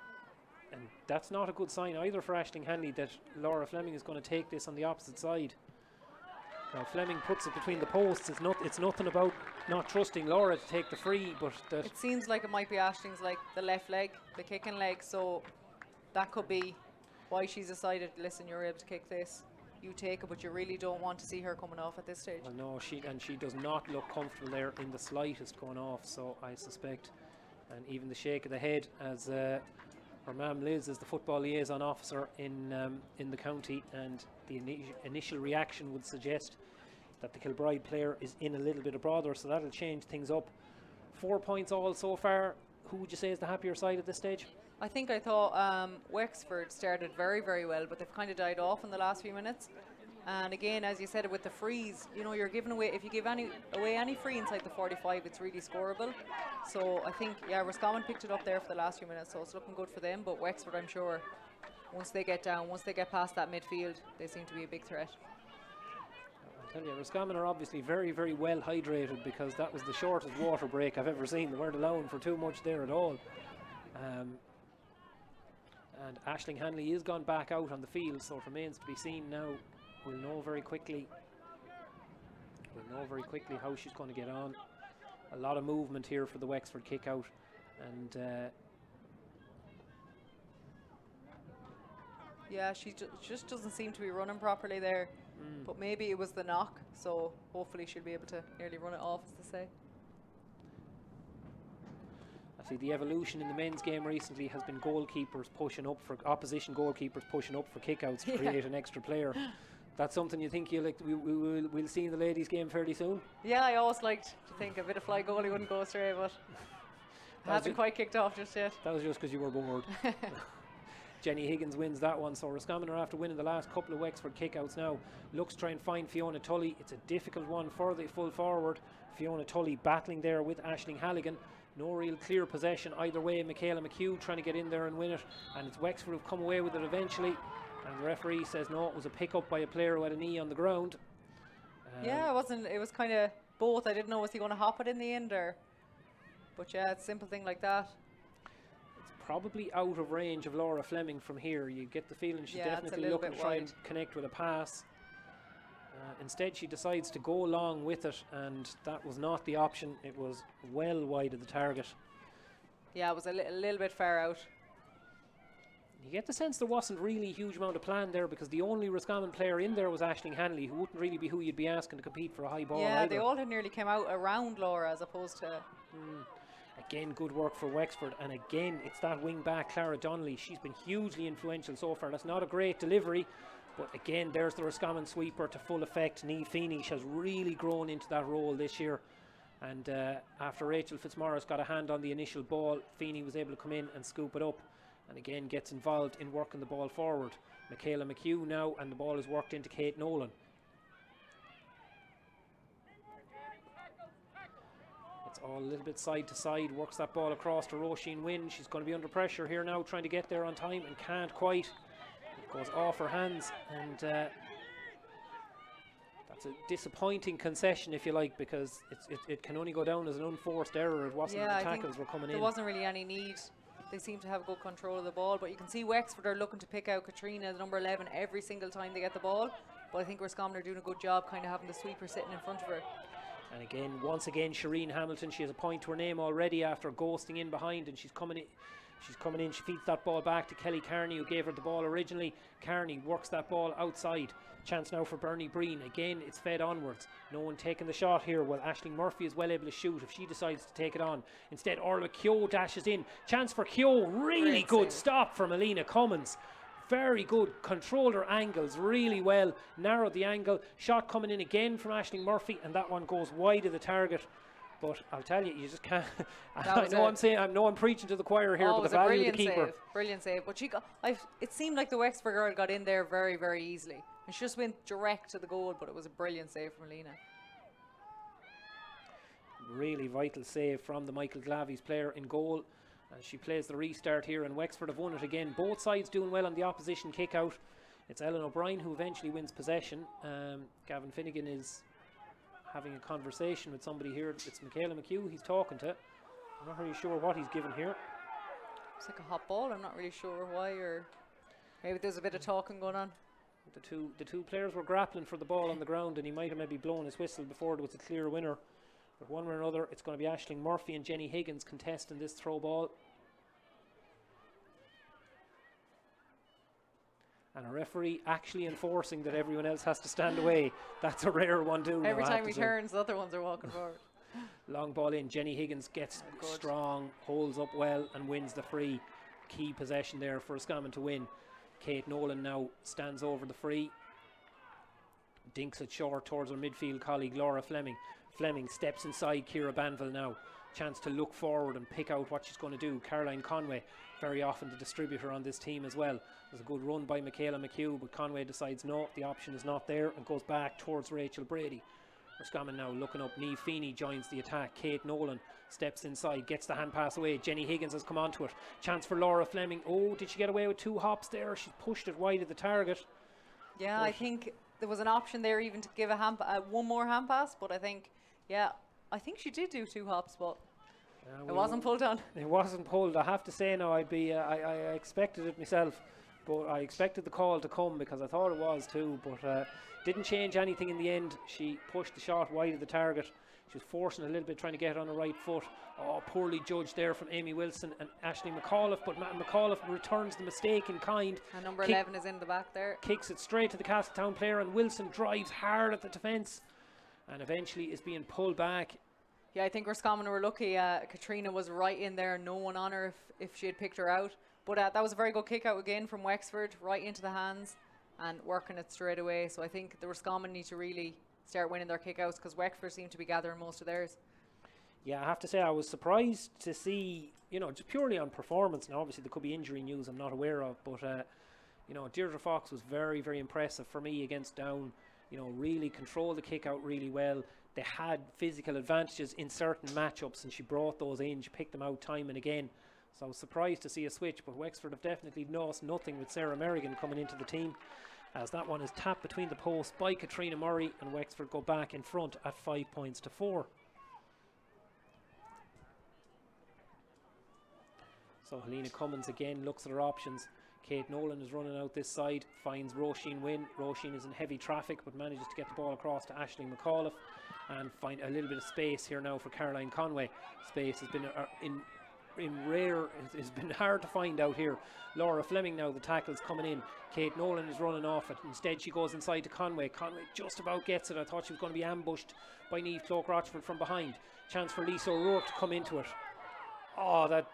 A: that's not a good sign either for Aisling Hanley that Laura Fleming is going to take this on the opposite side. Now Fleming puts it between the posts. It's nothing about not trusting Laura to take the free, but that
B: It seems like it might be Aisling's like the left leg, the kicking leg, so that could be why she's decided, listen, you're able to kick this, you take it, but you really don't want to see her coming off at this stage.
A: well, no, she does not look comfortable there in the slightest going off. So I suspect, and even the shake of the head as her ma'am Liz is the football liaison officer in the county, and the initial reaction would suggest that the Kilbride player is in a little bit of bother, so that'll change things up. 4 points all so far. Who would you say is the happier side at this stage?
B: I thought Wexford started very, very well, but they've kind of died off in the last few minutes. And again, as you said, with the frees, you know, you're giving away, if you give away any free inside the 45, it's really scoreable. So I think, yeah, Roscommon picked it up there for the last few minutes, so it's looking good for them. But Wexford, I'm sure, once they get past that midfield, they seem to be a big threat.
A: I'll tell you, Roscommon are obviously very, very well hydrated, because that was the shortest water break I've ever seen. They weren't allowing for too much there at all. And Aisling Hanley is gone back out on the field, so it remains to be seen now. We'll know very quickly how she's going to get on. A lot of movement here for the Wexford kick out, and
B: yeah, she just doesn't seem to be running properly there. But maybe it was the knock, so hopefully she'll be able to nearly run it off, as they say.
A: I see the evolution in the men's game recently has been goalkeepers pushing up for opposition goalkeepers pushing up for kickouts to create an extra player. That's something you think we'll see in the ladies' game fairly soon?
B: Yeah, I always liked to think a bit of fly goalie wouldn't go astray, but hasn't quite kicked off just yet.
A: That was just because you were bored. Jenny Higgins wins that one, so Roscommon are after winning the last couple of Wexford kickouts now. Looks to try and find Fiona Tully. It's a difficult one for the full forward. Fiona Tully battling there with Aisling Halligan. No real clear possession either way. Michaela McHugh trying to get in there and win it, and it's Wexford who've come away with it eventually, and the referee says no, it was a pick up by a player who had a knee on the ground.
B: Yeah, it was kind of both. I didn't know, was he going to hop it in the end, or, but yeah, it's a simple thing like that.
A: It's probably out of range of Laura Fleming from here. You get the feeling she's definitely looking to try and connect with a pass. Instead she decides to go along with it, and that was not the option. It was well wide of the target.
B: Yeah, it was a little bit far out.
A: You get the sense there wasn't really a huge amount of plan there, because the only Roscommon player in there was Aisling Hanley, who wouldn't really be who you'd be asking to compete for a high ball.
B: Yeah,
A: either.
B: they all had nearly came out around Laura as opposed to...
A: Again, good work for Wexford, and again it's that wing back Clara Donnelly. She's been hugely influential so far. That's not a great delivery, but again there's the Roscommon sweeper to full effect. Niamh Feeney has really grown into that role this year, and after Rachel Fitzmaurice got a hand on the initial ball, Feeney was able to come in and scoop it up, and again gets involved in working the ball forward. Michaela McHugh now, and the ball is worked into Kate Nolan. It's all a little bit side to side, works that ball across to Roisin Wynne. She's going to be under pressure here now, trying to get there on time and can't quite. It goes off her hands, and that's a disappointing concession, if you like, because it can only go down as an unforced error. It wasn't the tackles were coming in.
B: There wasn't really any need. They seem to have good control of the ball, but you can see Wexford are looking to pick out Katrina, the number 11, every single time they get the ball. But I think Roscommon are doing a good job kind of having the sweeper sitting in front of her.
A: And again, once again, Shireen Hamilton, she has a point to her name already after ghosting in behind, and she's coming in, she feeds that ball back to Kelly Carney, who gave her the ball originally. Carney works that ball outside. Chance now for Bernie Breen. Again, it's fed onwards. No one taking the shot here. Well, Aisling Murphy is well able to shoot if she decides to take it on. Instead, Orla Keogh dashes in. Chance for Keogh. Really good stop from Alina Cummins. Very good, controlled her angles really well, narrowed the angle. Shot coming in again from Aisling Murphy, and that one goes wide of the target. But I'll tell you, you just can't. I know I'm preaching to the choir here, but the value of the keeper.
B: Brilliant save. But it seemed like the Wexford girl got in there very, very easily, and she just went direct to the goal. But it was a brilliant save from Alina.
A: Really vital save from the Michael Glavies player in goal. As she plays the restart here, and Wexford have won it again. Both sides doing well on the opposition kick out. It's Ellen O'Brien who eventually wins possession. Gavin Finnegan is having a conversation with somebody here. It's Michaela McHugh he's talking to. I'm not really sure what he's given here.
B: It's like a hot ball. I'm not really sure why, or maybe there's a bit of talking going on.
A: The two players were grappling for the ball on the ground, and he might have maybe blown his whistle before there was a clear winner. But one way or another, it's going to be Aisling Murphy and Jenny Higgins contesting this throw ball. And a referee actually enforcing that everyone else has to stand away. That's a rare one too.
B: Every time he turns, the other ones are walking forward.
A: Long ball in. Jenny Higgins gets strong, holds up well and wins the free. Key possession there for Roscommon to win. Kate Nolan now stands over the free. Dinks it short towards her midfield colleague Laura Fleming. Fleming steps inside Ciara Banville now. Chance to look forward and pick out what she's going to do. Caroline Conway, very often the distributor on this team as well. There's a good run by Michaela McHugh, but Conway decides no, the option is not there, and goes back towards Rachel Brady. Roscommon now looking up. Niamh Feeney joins the attack. Kate Nolan steps inside, gets the hand pass away. Jenny Higgins has come onto it. Chance for Laura Fleming. Oh, did she get away with 2 hops there? She pushed it wide of the target.
B: Yeah, but I think there was an option there even to give a one more hand pass, but I think she did do 2 hops, but it wasn't pulled on.
A: It wasn't pulled. I have to say now, I expected it myself, but I expected the call to come because I thought it was too, but didn't change anything in the end. She pushed the shot wide of the target. She was forcing a little bit, trying to get it on the right foot. Oh, poorly judged there from Amy Wilson and Aisling McAuliffe, but McAuliffe returns the mistake in kind.
B: And number 11 is in the back there.
A: Kicks it straight to the Castletown player, and Wilson drives hard at the defence and eventually is being pulled back.
B: Yeah, I think Roscommon were lucky. Katrina was right in there, no one on her if she had picked her out. But that was a very good kick out again from Wexford, right into the hands and working it straight away. So I think the Roscommon need to really start winning their kick outs because Wexford seem to be gathering most of theirs.
A: Yeah, I have to say I was surprised to see, just purely on performance. Now obviously there could be injury news I'm not aware of, but Deirdre Fox was very, very impressive for me against Down. Really controlled the kick out really well. They had physical advantages in certain matchups and she brought those in. She picked them out time and again. So I was surprised to see a switch, but Wexford have definitely lost nothing with Sarah Merrigan coming into the team, as that one is tapped between the posts by Katrina Murray, and Wexford go back in front at 5 points to 4. So Helena Cummins again looks at her options. Kate Nolan is running out this side, finds Roisin Wynne. Roisin is in heavy traffic but manages to get the ball across to Aisling McAuliffe and find a little bit of space here now for Caroline Conway. Space has been it's been hard to find out here. Laura Fleming now, the tackle's coming in. Kate Nolan is running off it. Instead she goes inside to Conway. Conway just about gets it. I thought she was going to be ambushed by Niamh Cloak Rochford from behind. Chance for Lisa O'Rourke to come into it. Oh, that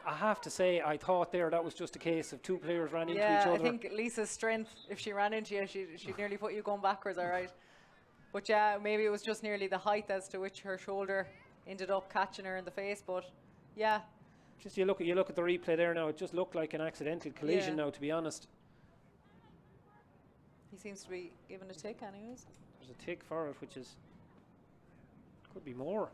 A: I have to say, I thought there that was just a case of 2 players ran into each other.
B: Yeah, I think Lisa's strength, if she ran into you, she'd nearly put you going backwards, all right. But yeah, maybe it was just nearly the height as to which her shoulder ended up catching her in the face. But yeah,
A: just you look at the replay there now. It just looked like an accidental collision now, to be honest.
B: He seems to be giving a tick, anyways.
A: There's a tick for it, which is could be more.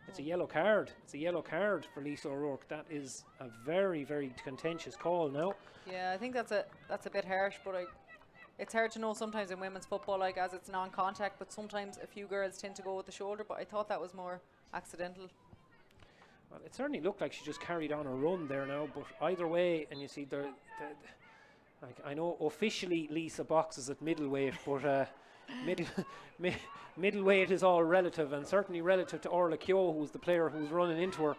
A: It's a yellow card. It's a yellow card for Lisa O'Rourke. That is a very, very contentious call now.
B: Yeah, I think that's a bit harsh, but it's hard to know sometimes in women's football, like as it's non-contact, but sometimes a few girls tend to go with the shoulder, but I thought that was more accidental.
A: Well, it certainly looked like she just carried on a run there now, but either way, and you see like I know officially Lisa boxes at middleweight, but middleweight is all relative, and certainly relative to Orla Keogh, who's the player who's running into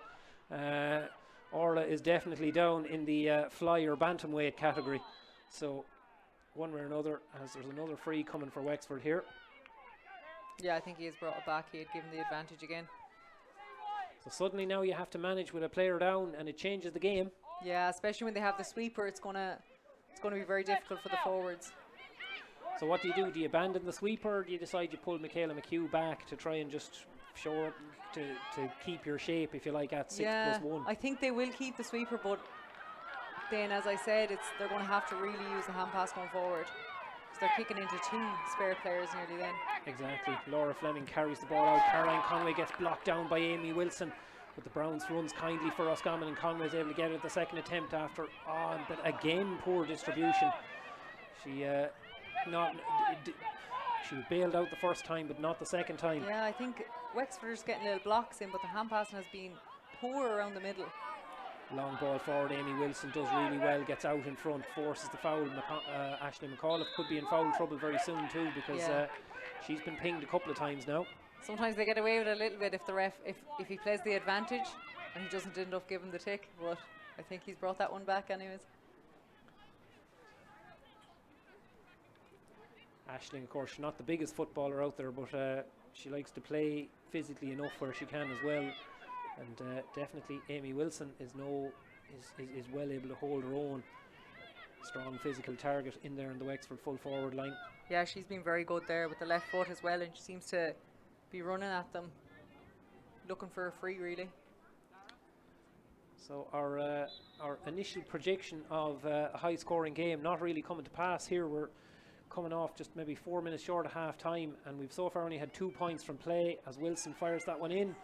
A: her. Orla is definitely down in the fly or bantamweight category. So one way or another, as there's another free coming for Wexford here.
B: Yeah, I think he has brought it back. He had given the advantage again.
A: So suddenly now you have to manage with a player down, and it changes the game.
B: Yeah, especially when they have the sweeper, it's gonna be very difficult for the forwards.
A: So what do? Do you abandon the sweeper, or do you decide you pull Michaela McHugh back to try and just show up to keep your shape, if you like, at 6+1?
B: I think they will keep the sweeper, but then, as I said, they're going to have to really use the hand pass going forward. So they're kicking into 2 spare players nearly then.
A: Exactly. Laura Fleming carries the ball out. Caroline Conway gets blocked down by Amy Wilson. But the Browns runs kindly for Roscommon, and Conway is able to get it at the second attempt after but again poor distribution. She she was bailed out the first time, but not the second time.
B: Yeah, I think Wexford's getting little blocks in, but the hand passing has been poor around the middle.
A: Long ball forward. Amy Wilson does really well, gets out in front, forces the foul. Ashley McAuliffe could be in foul trouble very soon too, because she's been pinged a couple of times now.
B: Sometimes they get away with it a little bit if the ref, if he plays the advantage and he doesn't end up giving the tick, but I think he's brought that one back anyways.
A: Aisling, of course, not the biggest footballer out there, but she likes to play physically enough where she can as well. And definitely Amy Wilson is well able to hold her own. Strong physical target in there in the Wexford full forward line.
B: Yeah, she's been very good there with the left foot as well, and she seems to be running at them, looking for a free really.
A: So our initial prediction of a high scoring game not really coming to pass here. We're coming off just maybe 4 minutes short of half time, and we've so far only had 2 points from play as Wilson fires that one in,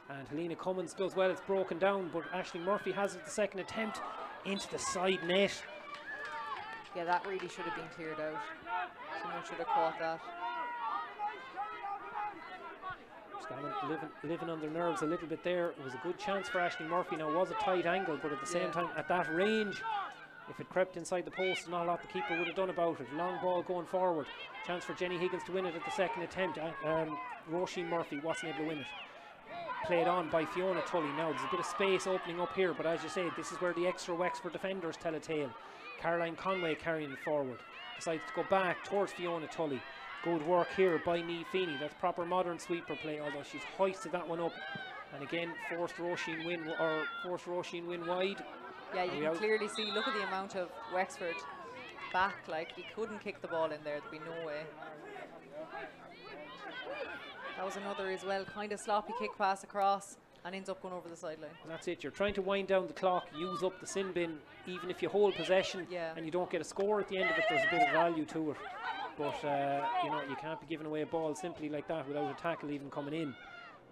A: and Helena Cummins does well. It's broken down, but Aisling Murphy has it at the second attempt into the side net.
B: Yeah, that really should have been cleared out. Someone should have caught that.
A: Living on their nerves a little bit there. It was a good chance for Aisling Murphy. Now it was a tight angle, but at the same time, at that range, if it crept inside the post, not a lot the keeper would have done about it. Long ball going forward. Chance for Jenny Higgins to win it at the second attempt. Roisin Murphy wasn't able to win it. Played on by Fiona Tully. Now there's a bit of space opening up here, but as you say, this is where the extra Wexford defenders tell a tale. Caroline Conway carrying it forward. Decides to go back towards Fiona Tully. Good work here by Niamh Feeney. That's proper modern sweeper play, although she's hoisted that one up. And again, forced Roisin win wide.
B: Yeah, you can clearly see, look at the amount of Wexford back, like he couldn't kick the ball in there, there'd be no way. That was another as well, kind of sloppy kick pass across and ends up going over the sideline.
A: That's it, you're trying to wind down the clock, use up the sin bin, even if you hold possession and you don't get a score at the end of it, there's a bit of value to it. But you can't be giving away a ball simply like that without a tackle even coming in,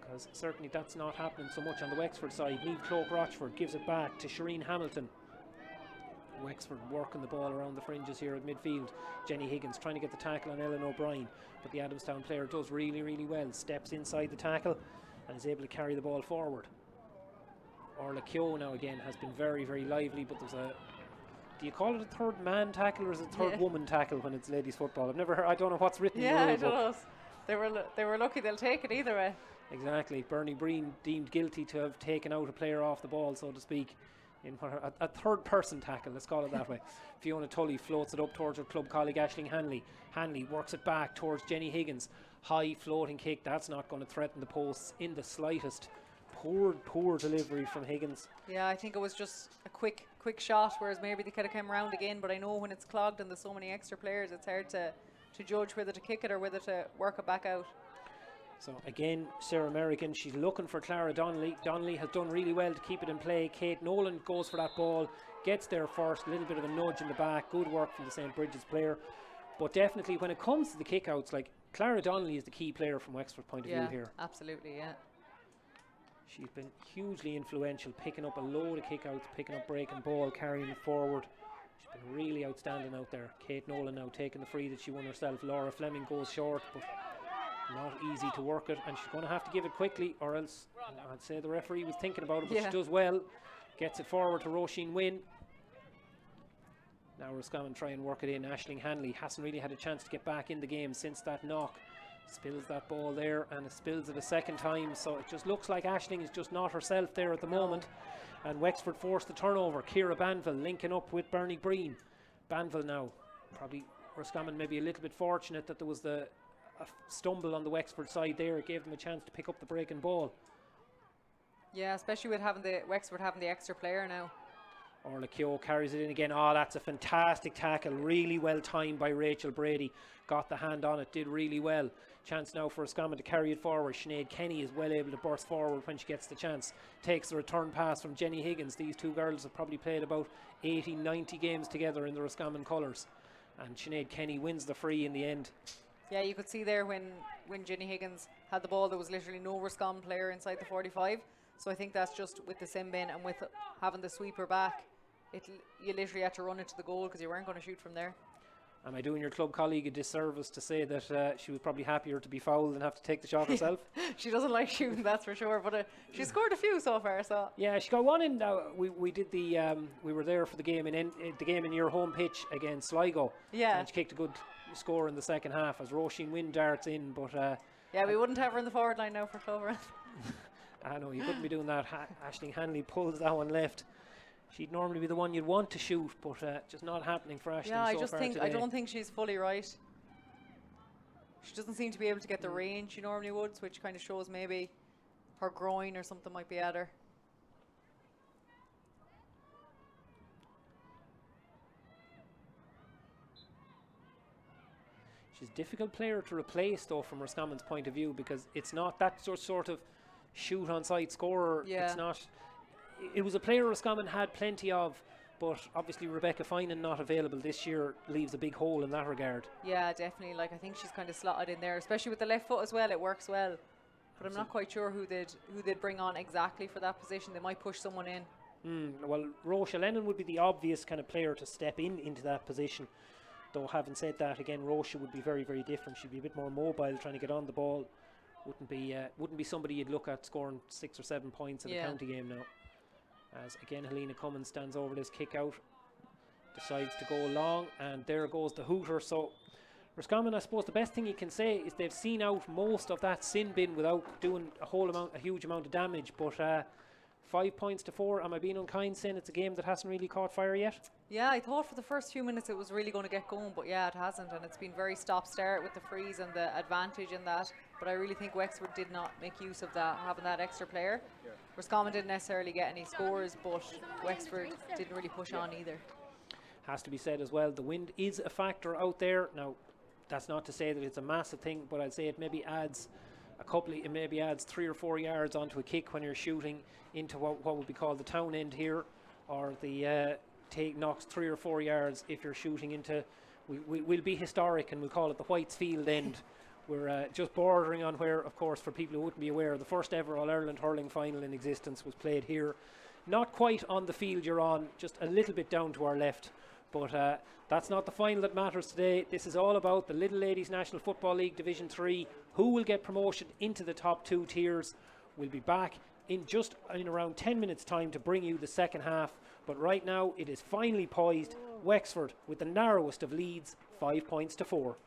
A: because certainly that's not happening so much on the Wexford side. Niamh Cloak Rochford gives it back to Shireen Hamilton. Wexford working the ball around the fringes here at midfield. Jenny Higgins trying to get the tackle on Ellen O'Brien, but the Adamstown player does really, really well. Steps inside the tackle and is able to carry the ball forward. Orla Keogh now again has been very, very lively, but there's a... Do you call it a third man tackle or is it a third woman tackle when it's ladies football? I've never heard, I don't know what's written in the rule book.
B: I don't know. They were lucky, they'll take it either way.
A: Exactly. Bernie Breen deemed guilty to have taken out a player off the ball, so to speak, in a third person tackle, let's call it that way. Fiona Tully floats it up towards her club colleague Aisling Hanley. Hanley works it back towards Jenny Higgins. High floating kick, that's not going to threaten the posts in the slightest. Poor delivery from Higgins.
B: Yeah, I think it was just a quick shot, whereas maybe they could have come around again, but I know when it's clogged and there's so many extra players, it's hard to judge whether to kick it or whether to work it back out.
A: So again, Sarah Merrigan, she's looking for Clara Donnelly. Donnelly has done really well to keep it in play. Kate Nolan goes for that ball, gets there first, a little bit of a nudge in the back. Good work from the St. Bridget's player. But definitely when it comes to the kickouts, like Clara Donnelly is the key player from Wexford's point of view here.
B: Absolutely, yeah.
A: She's been hugely influential, picking up a load of kickouts, picking up breaking ball, carrying it forward. She's been really outstanding out there. Kate Nolan now taking the free that she won herself. Laura Fleming goes short, but not easy to work it, and she's going to have to give it quickly, or else I'd say the referee was thinking about it, but she does well. Gets it forward to Roisin Wynne. Now Roscommon try and work it in. Aisling Hanley hasn't really had a chance to get back in the game since that knock. Spills that ball there, and it spills it a second time, so it just looks like Aisling is just not herself there at the moment. And Wexford forced the turnover. Ciara Banville linking up with Bernie Breen. Banville now, probably Roscommon maybe a little bit fortunate that there was a stumble on the Wexford side there. It gave them a chance to pick up the breaking ball.
B: Yeah, especially with having the Wexford having the extra player now.
A: Orla Keogh carries it in again. Oh, that's a fantastic tackle. Really well timed by Rachel Brady. Got the hand on it, did really well. Chance now for Roscommon to carry it forward. Sinead Kenny is well able to burst forward when she gets the chance. Takes the return pass from Jenny Higgins. These two girls have probably played about 80, 90 games together in the Roscommon colours. and Sinead Kenny wins the free in the end.
B: Yeah, you could see there when Jenny Higgins had the ball, there was literally no Roscommon player inside the 45. So I think that's just with the sin bin and with having the sweeper back, you literally had to run into the goal because you weren't going to shoot from there.
A: Am I doing your club colleague a disservice to say that she was probably happier to be fouled than have to take the shot herself?
B: She doesn't like shooting, that's for sure, but she scored a few so far. So
A: yeah, she got one in. We did the we were there for the game in your home pitch against Sligo.
B: Yeah,
A: and she kicked a good score in the second half as Roisin Wynne darts in, but
B: yeah, we wouldn't have her in the forward line now for Clover.
A: I know you couldn't be doing that. Aisling Hanley pulls that one left. She'd normally be the one you'd want to shoot, but just not happening for Aisling.
B: Yeah,
A: today.
B: I don't think she's fully right. She doesn't seem to be able to get the range she normally would, which kind of shows maybe her groin or something might be at her.
A: She's a difficult player to replace, though, from Roscommon's point of view, because it's not that sort of shoot on sight scorer.
B: Yeah.
A: It's not. It was a player Roscommon had plenty of, but obviously Rebecca Finan not available this year leaves a big hole in that regard.
B: Yeah, definitely. Like I think she's kind of slotted in there, especially with the left foot as well. It works well, but I'm not quite sure who they'd bring on exactly for that position. They might push someone in.
A: Well, Rocha Lennon would be the obvious kind of player to step into that position. Though having said that, again, Rocha would be very, very different. She'd be a bit more mobile, trying to get on the ball. Wouldn't be somebody you'd look at scoring 6 or 7 points in a county game now. As again, Helena Cummins stands over this kick out, decides to go long, and there goes the hooter. So Roscommon, I suppose the best thing you can say is they've seen out most of that sin bin without doing a huge amount of damage. But 5 points to 4. Am I being unkind saying it's a game that hasn't really caught fire yet?
B: Yeah, I thought for the first few minutes it was really going to get going, but yeah, it hasn't, and it's been very stop-start with the freeze and the advantage in that. But I really think Wexford did not make use of that, having that extra player. Roscommon didn't necessarily get any scores, but Wexford didn't really push on either.
A: Has to be said as well, the wind is a factor out there. Now, that's not to say that it's a massive thing, but I'd say it maybe adds it maybe adds 3 or 4 yards onto a kick when you're shooting into what would be called the town end here, or the knocks 3 or 4 yards if you're shooting into. We'll be historic and we'll call it the Whites Field end. We're just bordering on where, of course, for people who wouldn't be aware, the first ever All-Ireland hurling final in existence was played here. Not quite on the field you're on, just a little bit down to our left. But that's not the final that matters today. This is all about the Little Ladies National Football League Division 3. Who will get promotion into the top 2 tiers? We'll be back in around 10 minutes time to bring you the second half. But right now it is finally poised. Wexford with the narrowest of leads, 5 points to 4.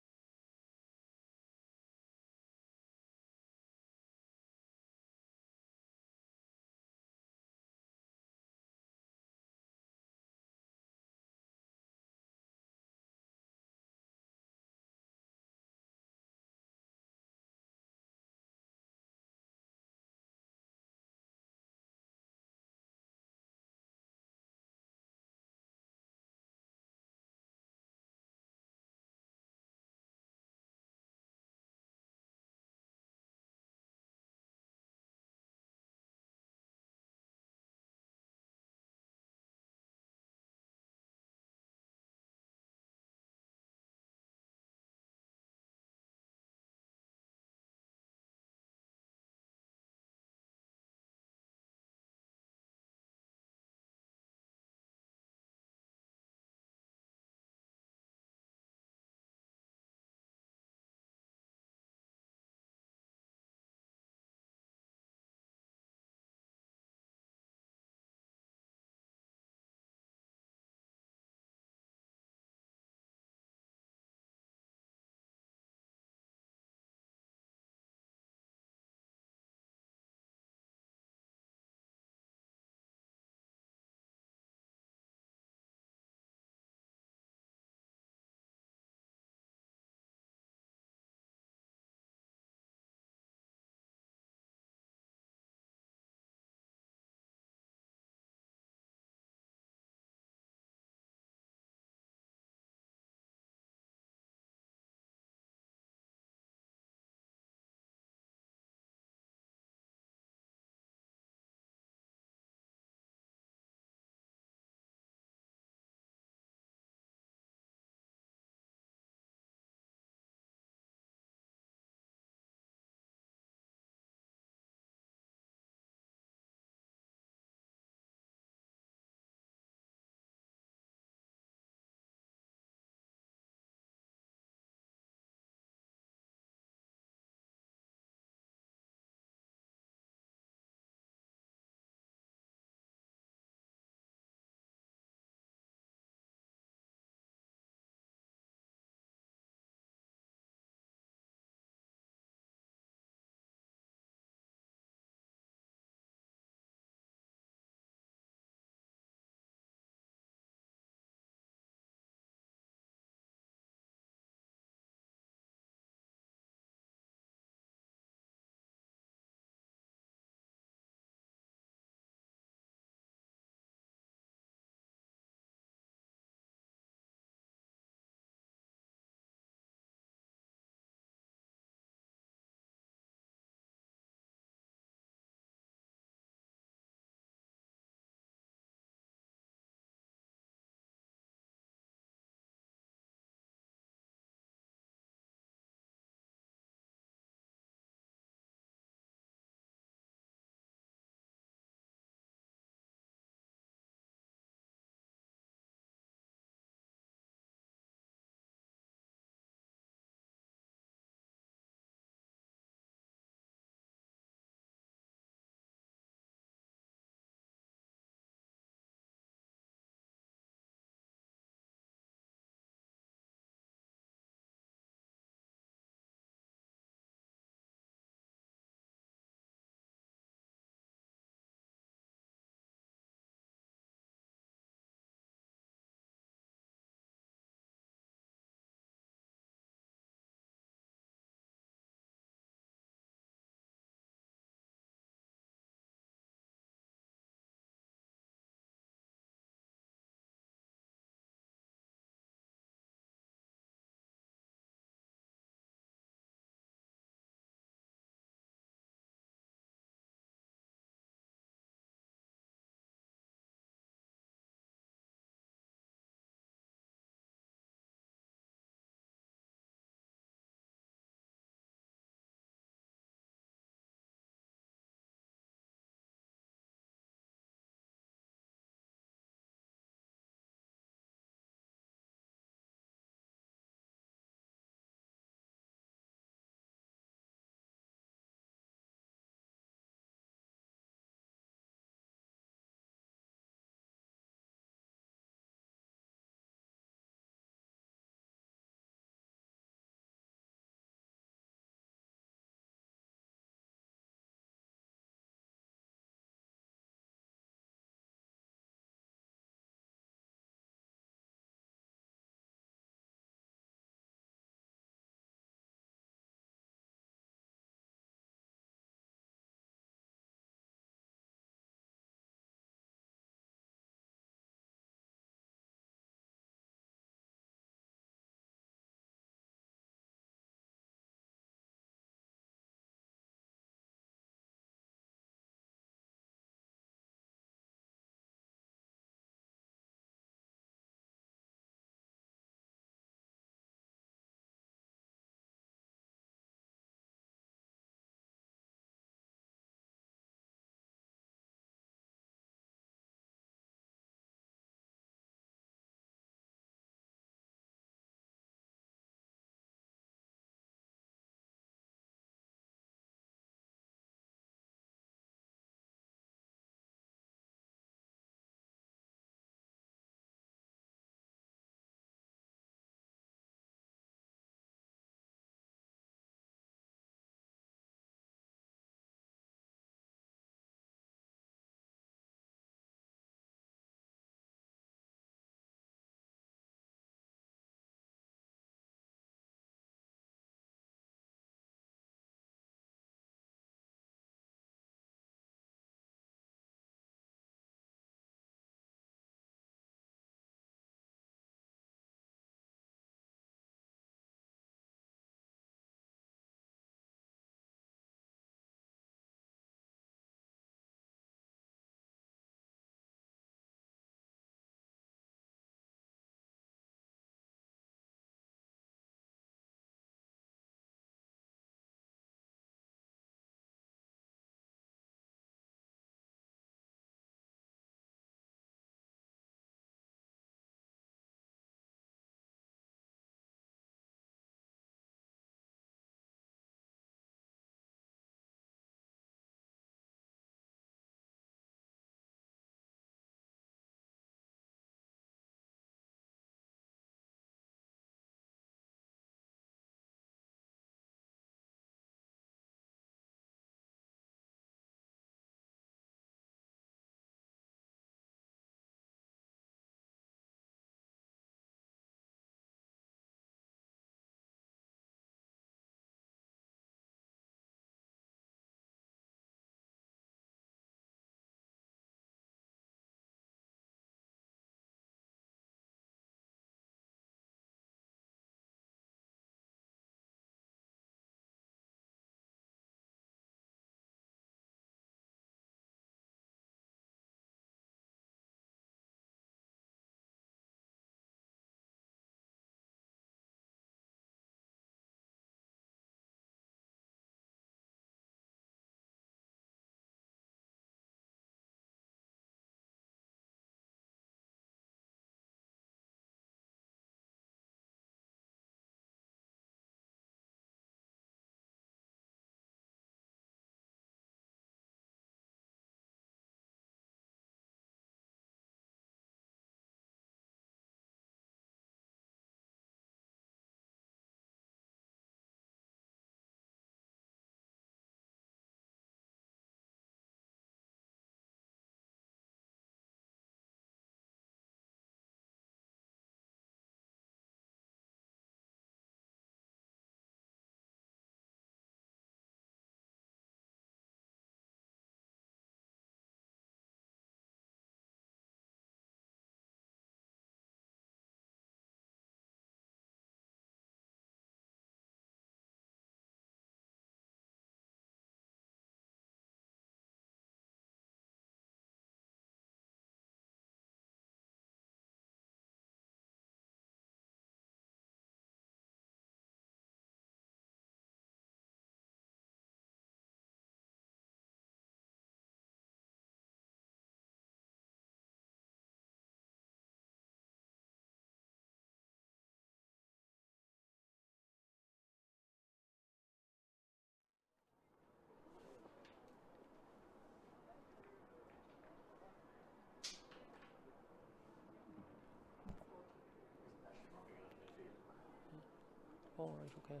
A: Oh, right, okay.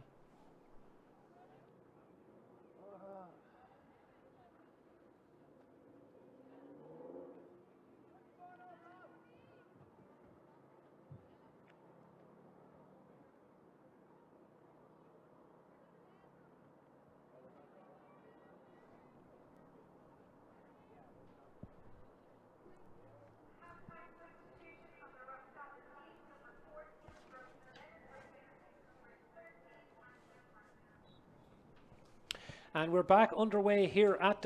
A: And we're back underway here at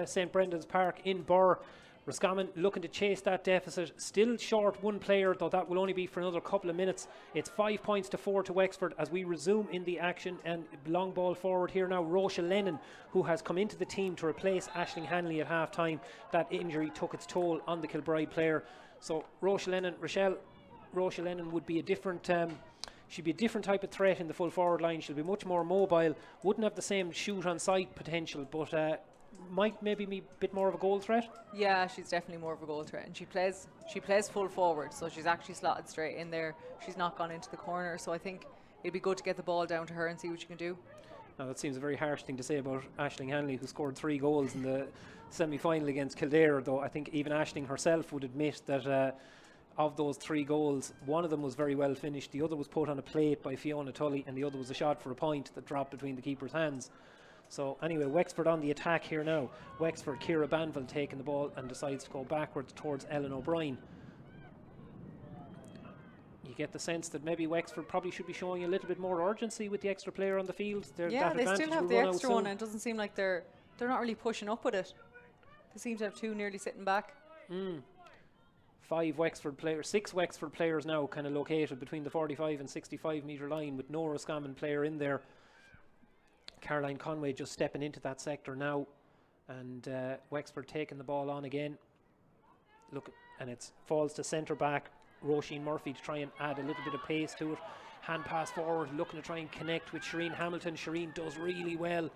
A: St Brendan's Park in Burr. Roscommon looking to chase that deficit. Still short one player, though that will only be for another couple of minutes. It's 5 points to 4 to Wexford as we resume in the action. And long ball forward here now, Rochelle Lennon, who has come into the team to replace Aisling Hanley at half time. That injury took its toll on the Kilbride player. So Rochelle Lennon would be a different... she'd be a different type of threat in the full forward line. She'll be much more mobile, wouldn't have the same shoot on sight potential, but might maybe be a bit more of a goal threat.
B: Yeah, she's definitely more of a goal threat, and she plays full forward, so she's actually slotted straight in there. She's not gone into the corner, so I think it'd be good to get the ball down to her and see what she can do.
A: Now that seems a very harsh thing to say about Aisling Hanley, who scored 3 goals in the semi-final against Kildare, though I think even Aisling herself would admit that of those 3 goals, one of them was very well finished, the other was put on a plate by Fiona Tully, and the other was a shot for a point that dropped between the keeper's hands. So anyway, Wexford on the attack here now. Wexford, Ciara Banville taking the ball and decides to go backwards towards Ellen O'Brien. You get the sense that maybe Wexford probably should be showing a little bit more urgency with the extra player on the field.
B: Yeah, they still have the extra one, and it doesn't seem like they're not really pushing up with it. They seem to have 2 nearly sitting back.
A: 6 Wexford players now kind of located between the 45 and 65 metre line, with no Roscommon player in there. Caroline Conway just stepping into that sector now, and Wexford taking the ball on again. And it falls to centre back Roisin Murphy to try and add a little bit of pace to it. Hand pass forward, looking to try and connect with Shireen Hamilton. Shireen does really well.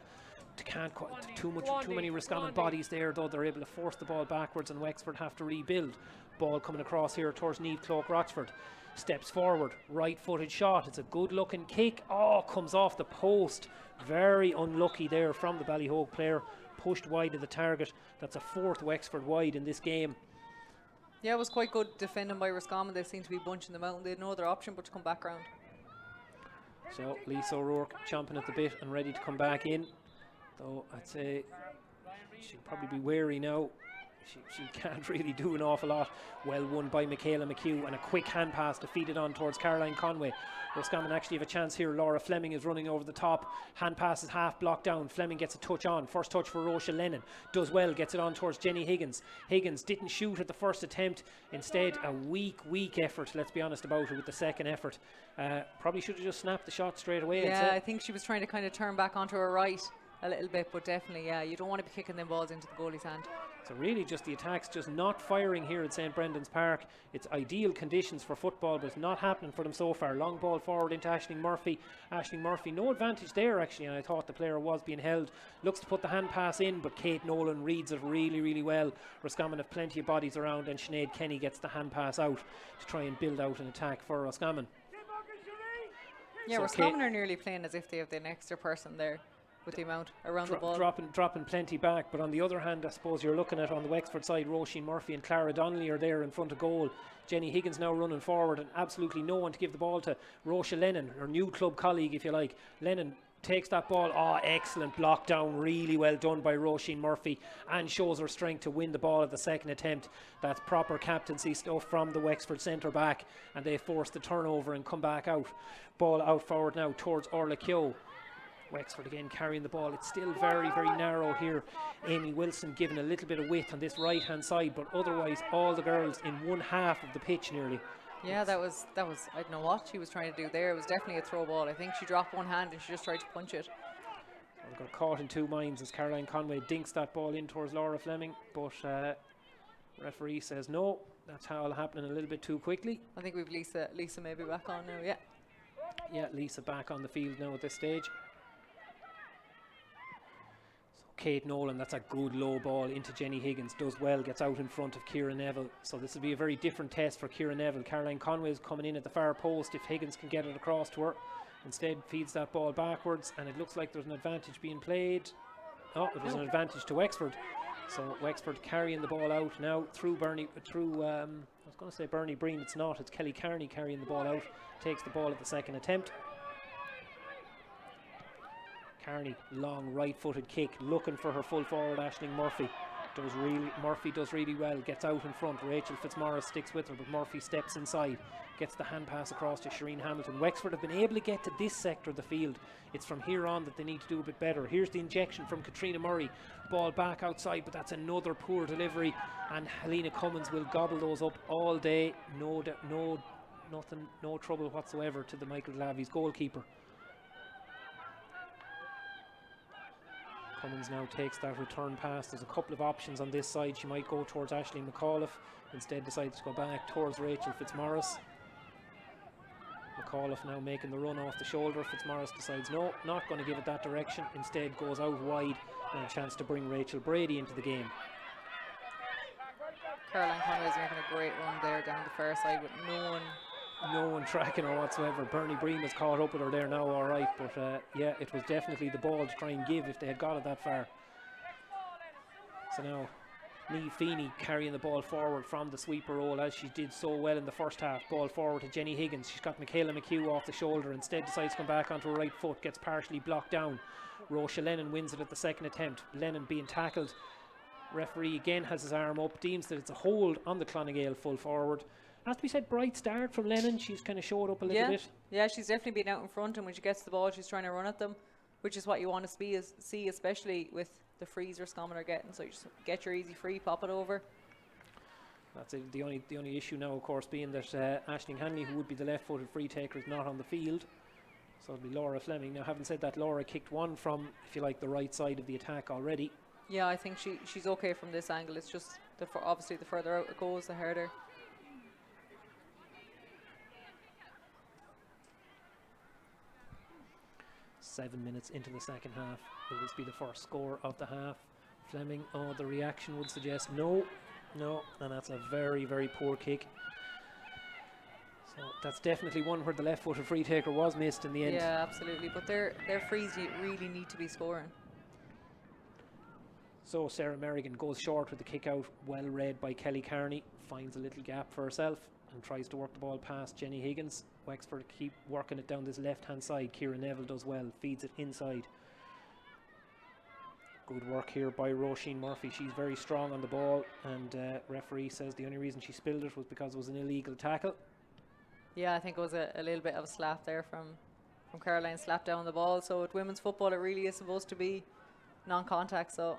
A: Too many Roscommon bodies there, though. They're able to force the ball backwards, and Wexford have to rebuild. Ball coming across here towards Niamh Cloak Rochford. Steps forward, right-footed shot. It's a good-looking kick. Oh, comes off the post. Very unlucky there from the Ballyhogue player. Pushed wide of the target. That's a 4th Wexford wide in this game.
B: Yeah, it was quite good defending by Roscommon. They seem to be bunching them out, and they had no other option but to come back round.
A: So Lisa O'Rourke chomping at the bit and ready to come back in. Though I'd say she'll probably be wary now. She can't really do an awful lot. Well won by Michaela McHugh, and a quick hand pass to feed it on towards Caroline Conway. Roscommon actually have a chance here. Laura Fleming is running over the top. Hand pass is half blocked down. Fleming gets a touch on. First touch for Rochelle Lennon. Does well, gets it on towards Jenny Higgins. Higgins didn't shoot at the first attempt. Instead, a weak effort, let's be honest about it, with the second effort. Probably should have just snapped the shot straight away.
B: Yeah, I think she was trying to kind of turn back onto her right a little bit, but definitely, yeah, you don't want to be kicking them balls into the goalie's hand.
A: So really just the attacks just not firing here at St Brendan's Park. It's ideal conditions for football, but it's not happening for them so far. Long ball forward into Aisling Murphy. Aisling Murphy, no advantage there actually, and I thought the player was being held. Looks to put the hand pass in, but Kate Nolan reads it really well. Roscommon have plenty of bodies around, and Sinead Kenny gets the hand pass out to try and build out an attack for Roscommon.
B: Yeah, so Roscommon are nearly playing as if they have an extra person there with the amount around the ball.
A: Dropping plenty back, but on the other hand, I suppose you're looking at on the Wexford side, Roisin Murphy and Clara Donnelly are there in front of goal. Jenny Higgins now running forward, and absolutely no one to give the ball to. Rochelle Lennon, her new club colleague, if you like. Lennon takes that ball. Oh, excellent block down, really well done by Roisin Murphy, and shows her strength to win the ball at the second attempt. That's proper captaincy stuff from the Wexford centre back, and they force the turnover and come back out. Ball out forward now towards Orla Keogh. Wexford again carrying the ball. It's still very narrow here. Amy Wilson giving a little bit of width on this right hand side, but otherwise all the girls in one half of the pitch nearly.
B: Yeah, that was I don't know what she was trying to do there. It was definitely a throw ball. I think she dropped one hand and she just tried to punch it.
A: Well, got caught in two minds as Caroline Conway dinks that ball in towards Laura Fleming, but referee says no, that's all happening a little bit too quickly.
B: I think we've Lisa maybe back on now.
A: Yeah, Lisa back on the field now at this stage. Kate Nolan, that's a good low ball into Jenny Higgins, does well, gets out in front of Ciara Neville. So this will be a very different test for Ciara Neville. Caroline Conway is coming in at the far post if Higgins can get it across to her. Instead feeds that ball backwards, and it looks like there's an advantage being played. Oh, it was an advantage to Wexford. So Wexford carrying the ball out now through I was going to say Bernie Breen, it's not, it's Kelly Carney carrying the ball out, takes the ball at the second attempt. Carney, long right-footed kick, looking for her full forward Aisling Murphy. Murphy does really well, gets out in front. Rachel Fitzmaurice sticks with her, but Murphy steps inside, gets the hand pass across to Shireen Hamilton. Wexford have been able to get to this sector of the field. It's from here on that they need to do a bit better. Here's the injection from Katrina Murray, ball back outside, but that's another poor delivery, and Helena Cummins will gobble those up all day. No trouble whatsoever to the Michael Glavies goalkeeper. Cummins now takes that return pass. There's a couple of options on this side. She might go towards Aisling McAuliffe, instead decides to go back towards Rachel Fitzmaurice. McAuliffe now making the run off the shoulder. Fitzmaurice decides no, not going to give it that direction, instead goes out wide, and a chance to bring Rachel Brady into the game.
B: Caroline Conway is making a great run there down the far side with no one
A: tracking her whatsoever. Bernie Breen was caught up with her there now, alright, but yeah, it was definitely the ball to try and give if they had got it that far. So now Niamh Feeney carrying the ball forward from the sweeper role, as she did so well in the first half. Ball forward to Jenny Higgins. She's got Michaela McHugh off the shoulder, instead decides to come back onto her right foot, gets partially blocked down. Rocha Lennon wins it at the second attempt. Lennon being tackled. Referee again has his arm up, deems that it's a hold on the Clonagale full forward. Has to be said, bright start from Lennon. She's kind of showed up a little bit.
B: Yeah, she's definitely been out in front, and when she gets the ball, she's trying to run at them, which is what you want to see, especially with the frees Roscommon are getting. So you just get your easy free, pop it over.
A: That's it. The only issue now, of course, being that Aisling Hanley, who would be the left-footed free taker, is not on the field. So it'll be Laura Fleming. Now, having said that, Laura kicked one from, if you like, the right side of the attack already.
B: Yeah, I think she's okay from this angle. It's just obviously the further out it goes, the harder.
A: Seven minutes into the second half. Will this be the first score of the half? Fleming, the reaction would suggest no, and that's a very, very poor kick. So that's definitely one where the left-footed free taker was missed in the end.
B: Yeah, absolutely, but their frees really need to be scoring.
A: So Sarah Merrigan goes short with the kick out, well read by Kelly Carney, finds a little gap for herself and tries to work the ball past Jenny Higgins. Wexford keep working it down this left-hand side. Ciara Neville does well, feeds it inside. Good work here by Roisin Murphy. She's very strong on the ball, and referee says the only reason she spilled it was because it was an illegal tackle.
B: Yeah, I think it was a little bit of a slap there from Caroline, slap down the ball. So with women's football, it really is supposed to be non-contact, so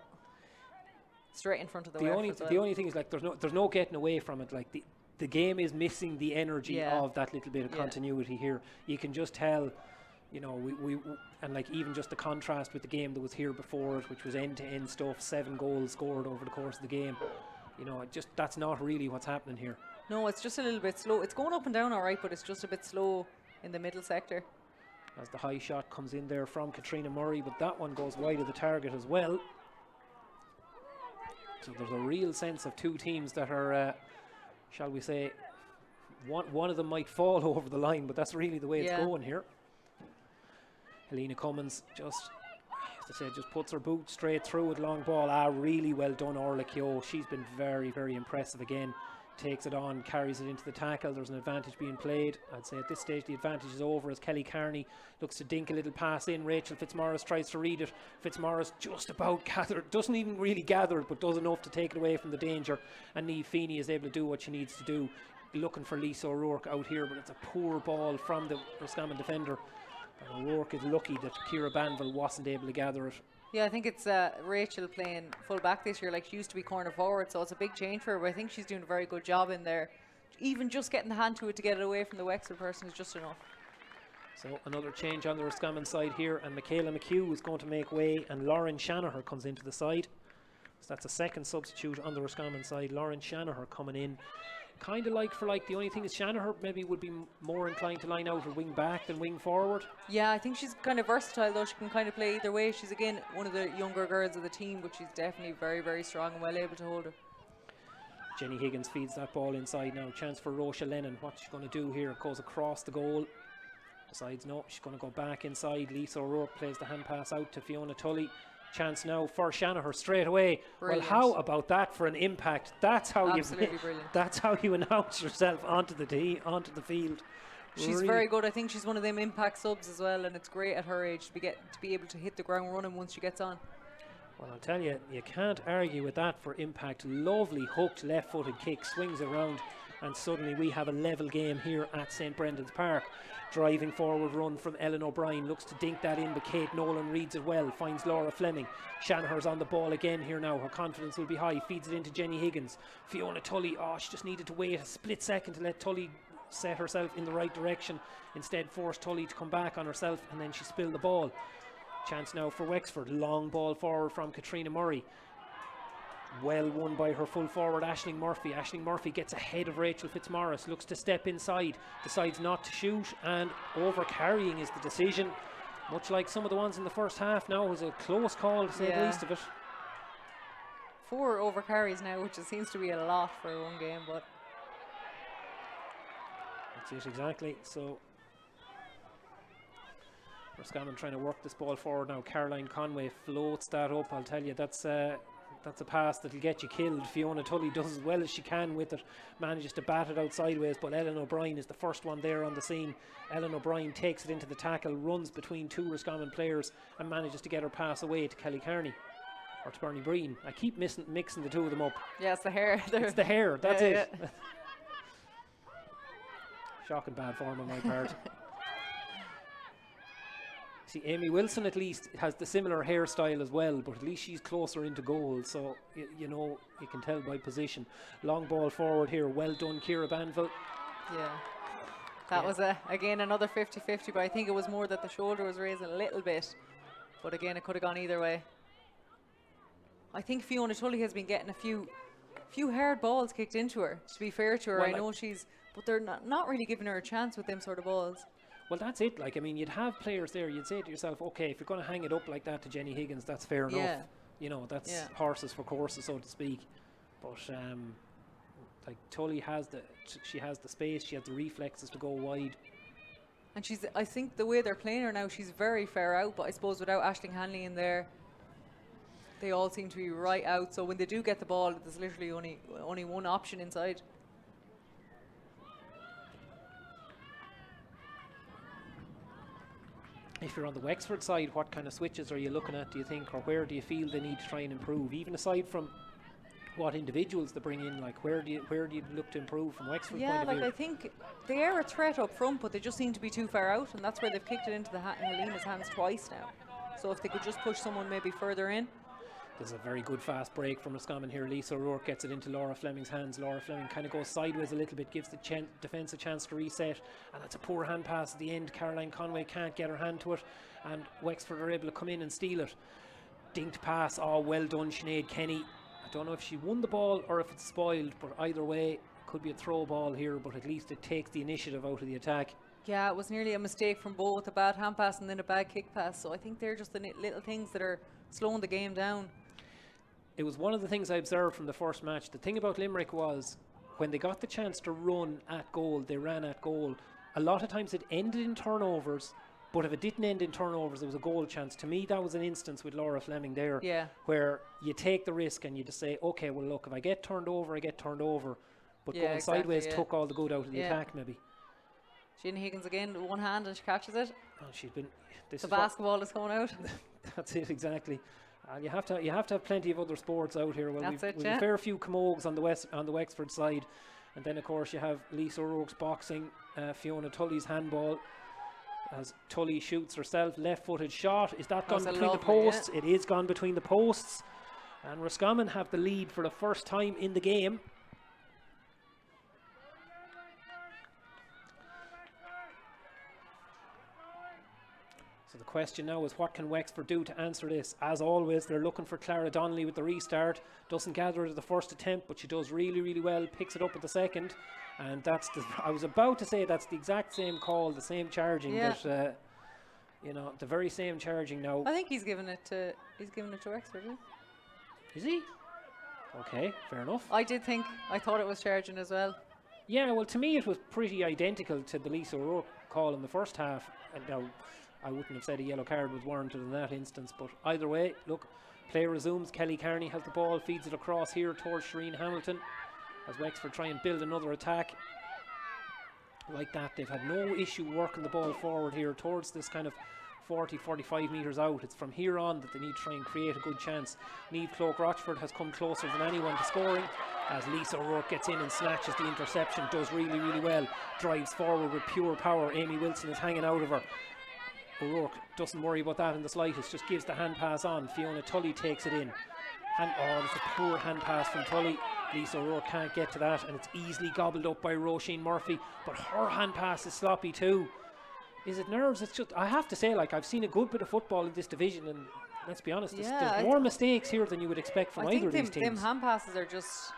B: straight in front of the
A: the only thing is, like, there's no getting away from it. Like, the game is missing the energy of that little bit of continuity here. You can just tell, you know, we and like even just the contrast with the game that was here before it, which was end-to-end stuff, 7 goals scored over the course of the game. You know, that's not really what's happening here.
B: No, it's just a little bit slow. It's going up and down all right, but it's just a bit slow in the middle sector.
A: As the high shot comes in there from Katrina Murray, but that one goes wide of the target as well. So there's a real sense of two teams that are, shall we say, one of them might fall over the line, but that's really the way it's going here. Helena Cummins just, as I said, just puts her boot straight through with long ball. Really well done, Orla Keogh. She's been very, very impressive again. Takes it on, carries it into the tackle. There's an advantage being played. I'd say at this stage the advantage is over as Kelly Carney looks to dink a little pass in. Rachel Fitzmaurice tries to read it. Fitzmaurice just about gathered, doesn't even really gather it, but does enough to take it away from the danger. And Niamh Feeney is able to do what she needs to do. Looking for Lisa O'Rourke out here, but it's a poor ball from the Roscommon defender. And O'Rourke is lucky that Ciara Banville wasn't able to gather it.
B: Yeah, I think it's Rachel playing full back this year. Like, she used to be corner forward, so it's a big change for her, but I think she's doing a very good job in there. Even just getting the hand to it to get it away from the Wexford person is just enough.
A: So another change on the Roscommon side here, and Michaela McHugh is going to make way, and Lauren Shanaher comes into the side. So that's a second substitute on the Roscommon side. Lauren Shanaher coming in. Kind of like for like, the only thing is Shanaher maybe would be more inclined to line out or wing back than wing forward.
B: Yeah, I think she's kind of versatile though. She can kind of play either way. She's again one of the younger girls of the team, but she's definitely very, very strong and well able to hold her.
A: Jenny Higgins feeds that ball inside now. Chance for Rocha Lennon. What's she going to do here? It goes across the goal. Decides no, she's going to go back inside. Lisa O'Rourke plays the hand pass out to Fiona Tully. Chance now for Shanahan straight away.
B: Brilliant.
A: Well, how about that for an impact? That's how
B: Absolutely brilliant.
A: That's how you announce yourself onto the field.
B: She's
A: Really.
B: very good. I think she's one of them impact subs as well, and it's great at her age to be able to hit the ground running once she gets on.
A: Well, I'll tell you, you can't argue with that for impact. Lovely hooked left-footed kick, swings around, and suddenly we have a level game here at St Brendan's Park. Driving forward run from Ellen O'Brien, looks to dink that in, but Kate Nolan reads it well, finds Laura Fleming. Shanahan's on the ball again here now, her confidence will be high, feeds it into Jenny Higgins. Fiona Tully, she just needed to wait a split second to let Tully set herself in the right direction, instead forced Tully to come back on herself, and then she spilled the ball. Chance now for Wexford, long ball forward from Katrina Murray. Well won by her full forward Aisling Murphy. Aisling Murphy gets ahead of Rachel Fitzmaurice, looks to step inside, decides not to shoot, and over carrying is the decision. Much like some of the ones in the first half now, it was a close call to say the least of it.
B: 4 over carries now, which seems to be a lot for one game, but
A: that's it exactly. So Roscommon trying to work this ball forward now. Caroline Conway floats that up. I'll tell you, that's a pass that'll get you killed. Fiona Tully does as well as she can with it, manages to bat it out sideways, but Ellen O'Brien is the first one there on the scene. Ellen O'Brien takes it into the tackle, runs between 2 Roscommon players, and manages to get her pass away to Kelly Kearney, or to Bernie Breen. I keep mixing the two of them up.
B: yeah, it's the hair.
A: It's the hair, that's it.
B: Yeah.
A: Shocking bad form on my part. See, Amy Wilson at least has the similar hairstyle as well, but at least she's closer into goal, so you know, you can tell by position. Long ball forward here, well done Ciara Banville.
B: Yeah. That was again another 50-50, but I think it was more that the shoulder was raised a little bit, but again it could have gone either way. I think Fiona Tully has been getting a few hard balls kicked into her, to be fair to her.
A: Well,
B: I know but they're not really giving her a chance with them sort of balls.
A: Well, that's it. Like, I mean, you'd have players there, you'd say to yourself, okay, if you're going to hang it up like that to Jenny Higgins, that's fair enough. You know, that's horses for courses, so to speak. But like, Tully has the space, she has the reflexes to go wide.
B: And I think the way they're playing her now, she's very far out, but I suppose without Aisling Hanley in there, they all seem to be right out. So when they do get the ball, there's literally only one option inside.
A: If you're on the Wexford side, what kind of switches are you looking at, do you think, or where do you feel they need to try and improve, even aside from what individuals they bring in? Like, where do you look to improve from Wexford's point of view?
B: I think they are a threat up front, but they just seem to be too far out, and that's where they've kicked it into Helena's hands twice now. So if they could just push someone maybe further in.
A: There's a very good fast break from Roscommon here. Lisa O'Rourke gets it into Laura Fleming's hands. Laura Fleming kind of goes sideways a little bit, gives the defence a chance to reset, and it's a poor hand pass at the end. Caroline Conway can't get her hand to it, and Wexford are able to come in and steal it. Dinked pass, well done Sinead Kenny. I don't know if she won the ball or if it's spoiled, but either way, it could be a throw ball here, but at least it takes the initiative out of the attack.
B: Yeah, it was nearly a mistake from both, a bad hand pass and then a bad kick pass, so I think they're just the little things that are slowing the game down.
A: It was one of the things I observed from the first match. The thing about Limerick was, when they got the chance to run at goal, they ran at goal. A lot of times it ended in turnovers, but if it didn't end in turnovers, there was a goal chance. To me, that was an instance with Laura Fleming there, where you take the risk and you just say, okay, well look, if I get turned over, I get turned over. But going sideways took all the good out of the attack, maybe.
B: Jenny Higgins again, one hand, and she catches it.
A: Oh, she's been.
B: The basketball is coming out.
A: That's it exactly. You have to have plenty of other sports out here. Well, we've a fair few camogues on the Wexford side, and then of course you have Lisa O'Rourke's boxing, Fiona Tully's handball. As Tully shoots herself, left-footed shot. Is that gone between the posts? It is gone between the posts, and Roscommon have the lead for the first time in the game. So the question now is, what can Wexford do to answer this? As always, they're looking for Clara Donnelly with the restart. Doesn't gather it at the first attempt, but she does really, really well. Picks it up at the second. And I was about to say that's the exact same call, the same charging. That, you know, the very same charging now.
B: I think he's giving it to Wexford, yeah?
A: Is he? Okay, fair enough.
B: I thought it was charging as well.
A: Yeah, well, to me it was pretty identical to the Lisa O'Rourke call in the first half. And now, I wouldn't have said a yellow card was warranted in that instance, but either way, look, play resumes. Kelly Carney has the ball, feeds it across here towards Shireen Hamilton as Wexford try and build another attack. Like that, they've had no issue working the ball forward here towards this kind of 40-45 metres out. It's from here on that they need to try and create a good chance. Niamh Cloak Rochford has come closer than anyone to scoring as Lisa O'Rourke gets in and snatches the interception, does really, really well, drives forward with pure power. Amy Wilson is hanging out of her. O'Rourke doesn't worry about that in the slightest, just gives the hand pass on. Fiona Tully takes it in. And there's a poor hand pass from Tully. Lisa O'Rourke can't get to that, and it's easily gobbled up by Roisin Murphy, but her hand pass is sloppy too. Is it nerves? It's just, I have to say, like, I've seen a good bit of football in this division, and let's be honest, there's more mistakes here than you would expect from either of these teams.
B: Them hand passes are just,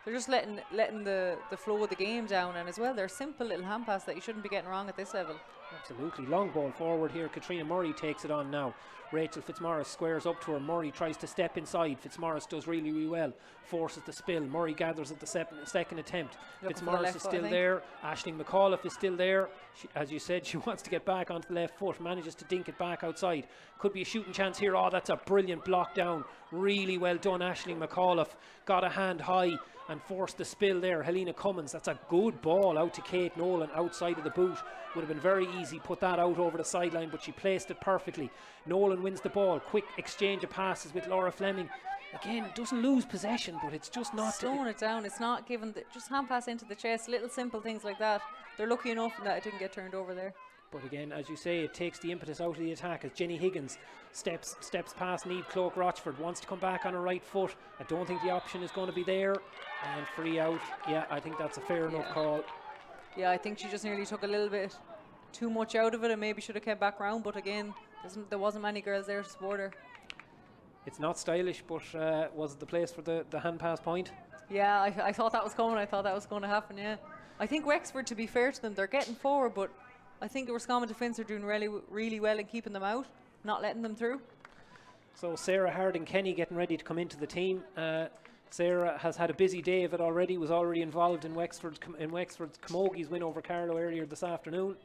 B: they're just letting the flow of the game down, and as well, they're simple little hand passes that you shouldn't be getting wrong at this level.
A: Absolutely. Long ball forward here. Katrina Murray takes it on now. Rachel Fitzmaurice squares up to her. Murray tries to step inside. Fitzmaurice does really, really well. Forces the spill. Murray gathers at the second attempt. Fitzmaurice is still there. Aisling McAuliffe is still there. As you said, she wants to get back onto the left foot. Manages to dink it back outside. Could be a shooting chance here. Oh, that's a brilliant block down. Really well done, Aisling McAuliffe. Got a hand high and forced the spill there. Helena Cummins, that's a good ball out to Kate Nolan outside of the boot. Would have been very easy, put that out over the sideline, but she placed it perfectly. Nolan wins the ball, quick exchange of passes with Laura Fleming. Again, doesn't lose possession, but it's just not
B: slowing it down. It's not giving just hand pass into the chest, little simple things like that. They're lucky enough that it didn't get turned over there.
A: But again, as you say, it takes the impetus out of the attack as Jenny Higgins steps past Niamh Cloak Rochford, wants to come back on her right foot. I don't think the option is going to be there. And free out. Yeah, I think that's a fair enough call.
B: Yeah, I think she just nearly took a little bit too much out of it and maybe should have kept back round. But again, there wasn't many girls there to support her.
A: It's not stylish, but was it the place for the hand pass point?
B: Yeah, I thought that was coming. I thought that was going to happen, yeah. I think Wexford, to be fair to them, they're getting forward, but I think the Roscommon defence are doing really, really well in keeping them out, not letting them through.
A: So Sarah Harding-Kenny getting ready to come into the team. Sarah has had a busy day of it already, was already involved in Wexford's Camogies win over Carlow earlier this afternoon.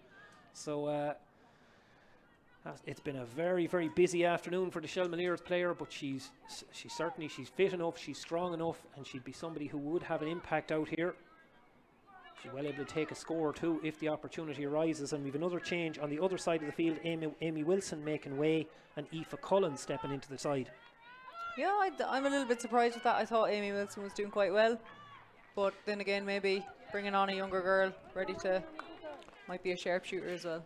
A: So it's been a very, very busy afternoon for the Shelmaliers player, but she's fit enough, she's strong enough, and she'd be somebody who would have an impact out here. She's well able to take a score or two if the opportunity arises. And we've another change on the other side of the field. Amy Wilson making way and Aoife Cullen stepping into the side.
B: Yeah, I'm a little bit surprised with that. I thought Amy Wilson was doing quite well, but then again, maybe bringing on a younger girl might be a sharpshooter as well.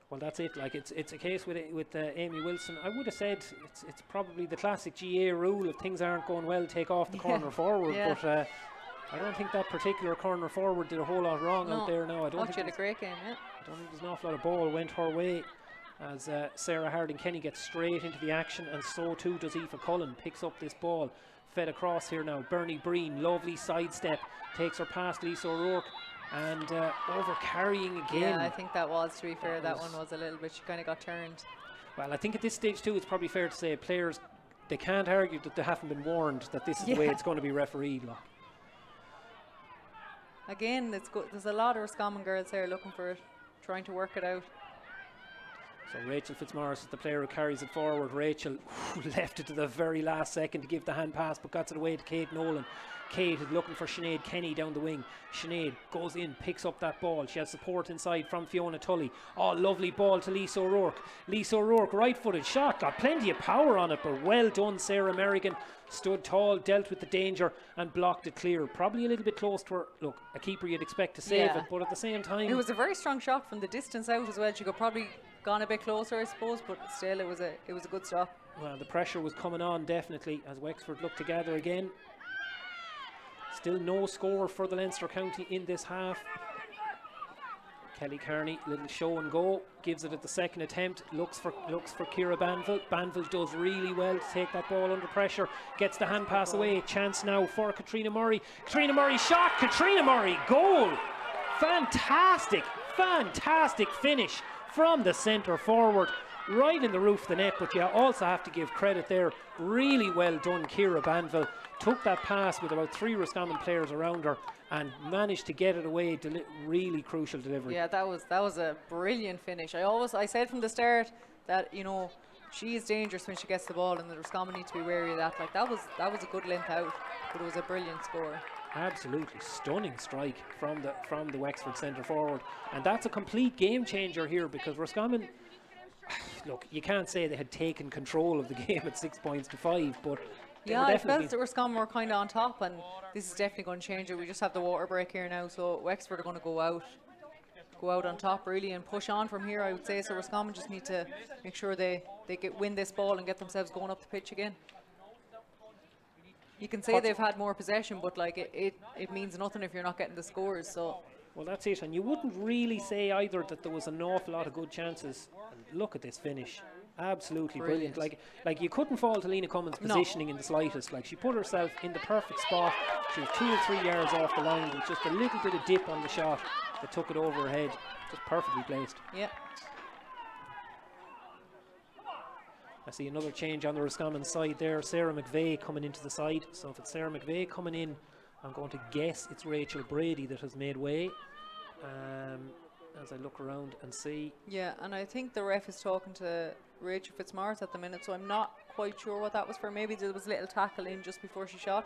A: Well, that's it. Like it's a case with Amy Wilson. I would have said it's probably the classic GA rule: if things aren't going well, take off the corner forward. Yeah. But I don't think that particular corner forward did a whole lot wrong out there. Now I don't think
B: she had a great game. Yeah.
A: I don't think there's an awful lot of ball went her way. As Sarah Harding-Kenny gets straight into the action, and so too does Aoife Cullen. Picks up this ball, fed across here now. Bernie Breen, lovely sidestep, takes her past Lisa O'Rourke, and over carrying again.
B: Yeah, I think that was, to be fair, that one was a little bit, she kind of got turned.
A: Well, I think at this stage too, it's probably fair to say players, they can't argue that they haven't been warned that this is the way it's going to be refereed. Like.
B: Again, it's good. There's a lot of Roscommon girls there looking for it, trying to work it out.
A: So Rachel Fitzmaurice is the player who carries it forward. Rachel left it to the very last second to give the hand pass, but got it away to Kate Nolan. Kate is looking for Sinead Kenny down the wing. Sinead goes in, picks up that ball. She has support inside from Fiona Tully. Oh, lovely ball to Lisa O'Rourke. Lisa O'Rourke, right-footed shot, got plenty of power on it, but well done. Sarah Merrigan stood tall, dealt with the danger and blocked it clear. Probably a little bit close to her. Look, a keeper you'd expect to save it, but at the same time...
B: It was a very strong shot from the distance out as well. She could probably gone a bit closer, I suppose, but still it was a good stop.
A: Well, the pressure was coming on definitely as Wexford looked to gather again. Still no score for the Leinster County in this half. Kelly Carney, little show and go, gives it at the second attempt, looks for Ciara Banville. Banville does really well to take that ball under pressure, gets the hand pass away. Chance now for Katrina Murray. Katrina Murray shot, Katrina Murray goal. Fantastic finish from the centre forward. right in the roof of the net, but you also have to give credit there. Really well done, Ciara Banville. Took that pass with about 3 Roscommon players around her and managed to get it away. Really crucial delivery.
B: Yeah, that was a brilliant finish. I said from the start that, you know, she is dangerous when she gets the ball, and the Roscommon need to be wary of that. Like, that was a good length out, but it was a brilliant score.
A: Absolutely stunning strike from the Wexford centre forward, and that's a complete game changer here, because Roscommon, look, you can't say they had taken control of the game at 6 points to 5, but
B: yeah, I felt that Roscommon were kind of on top, and this is definitely going to change it. We just have the water break here now, so Wexford are going to go out on top really and push on from here, I would say. So Roscommon just need to make sure they win this ball and get themselves going up the pitch again. You can say they've had more possession, but like it means nothing if you're not getting the scores. So.
A: Well, that's it, and you wouldn't really say either that there was an awful lot of good chances. And look at this finish. Absolutely brilliant. Like you couldn't fault Helena Cummins' positioning in the slightest. Like, she put herself in the perfect spot. She was 2 or 3 yards off the line with just a little bit of dip on the shot that took it over her head. Just perfectly placed.
B: Yeah.
A: I see another change on the Roscommon side there. Sarah McVeigh coming into the side. So if it's Sarah McVeigh coming in, I'm going to guess it's Rachel Brady that has made way. As I look around and see.
B: Yeah, and I think the ref is talking to Rachel Fitzmaurice at the minute, so I'm not quite sure what that was for. Maybe there was a little tackle in just before she shot.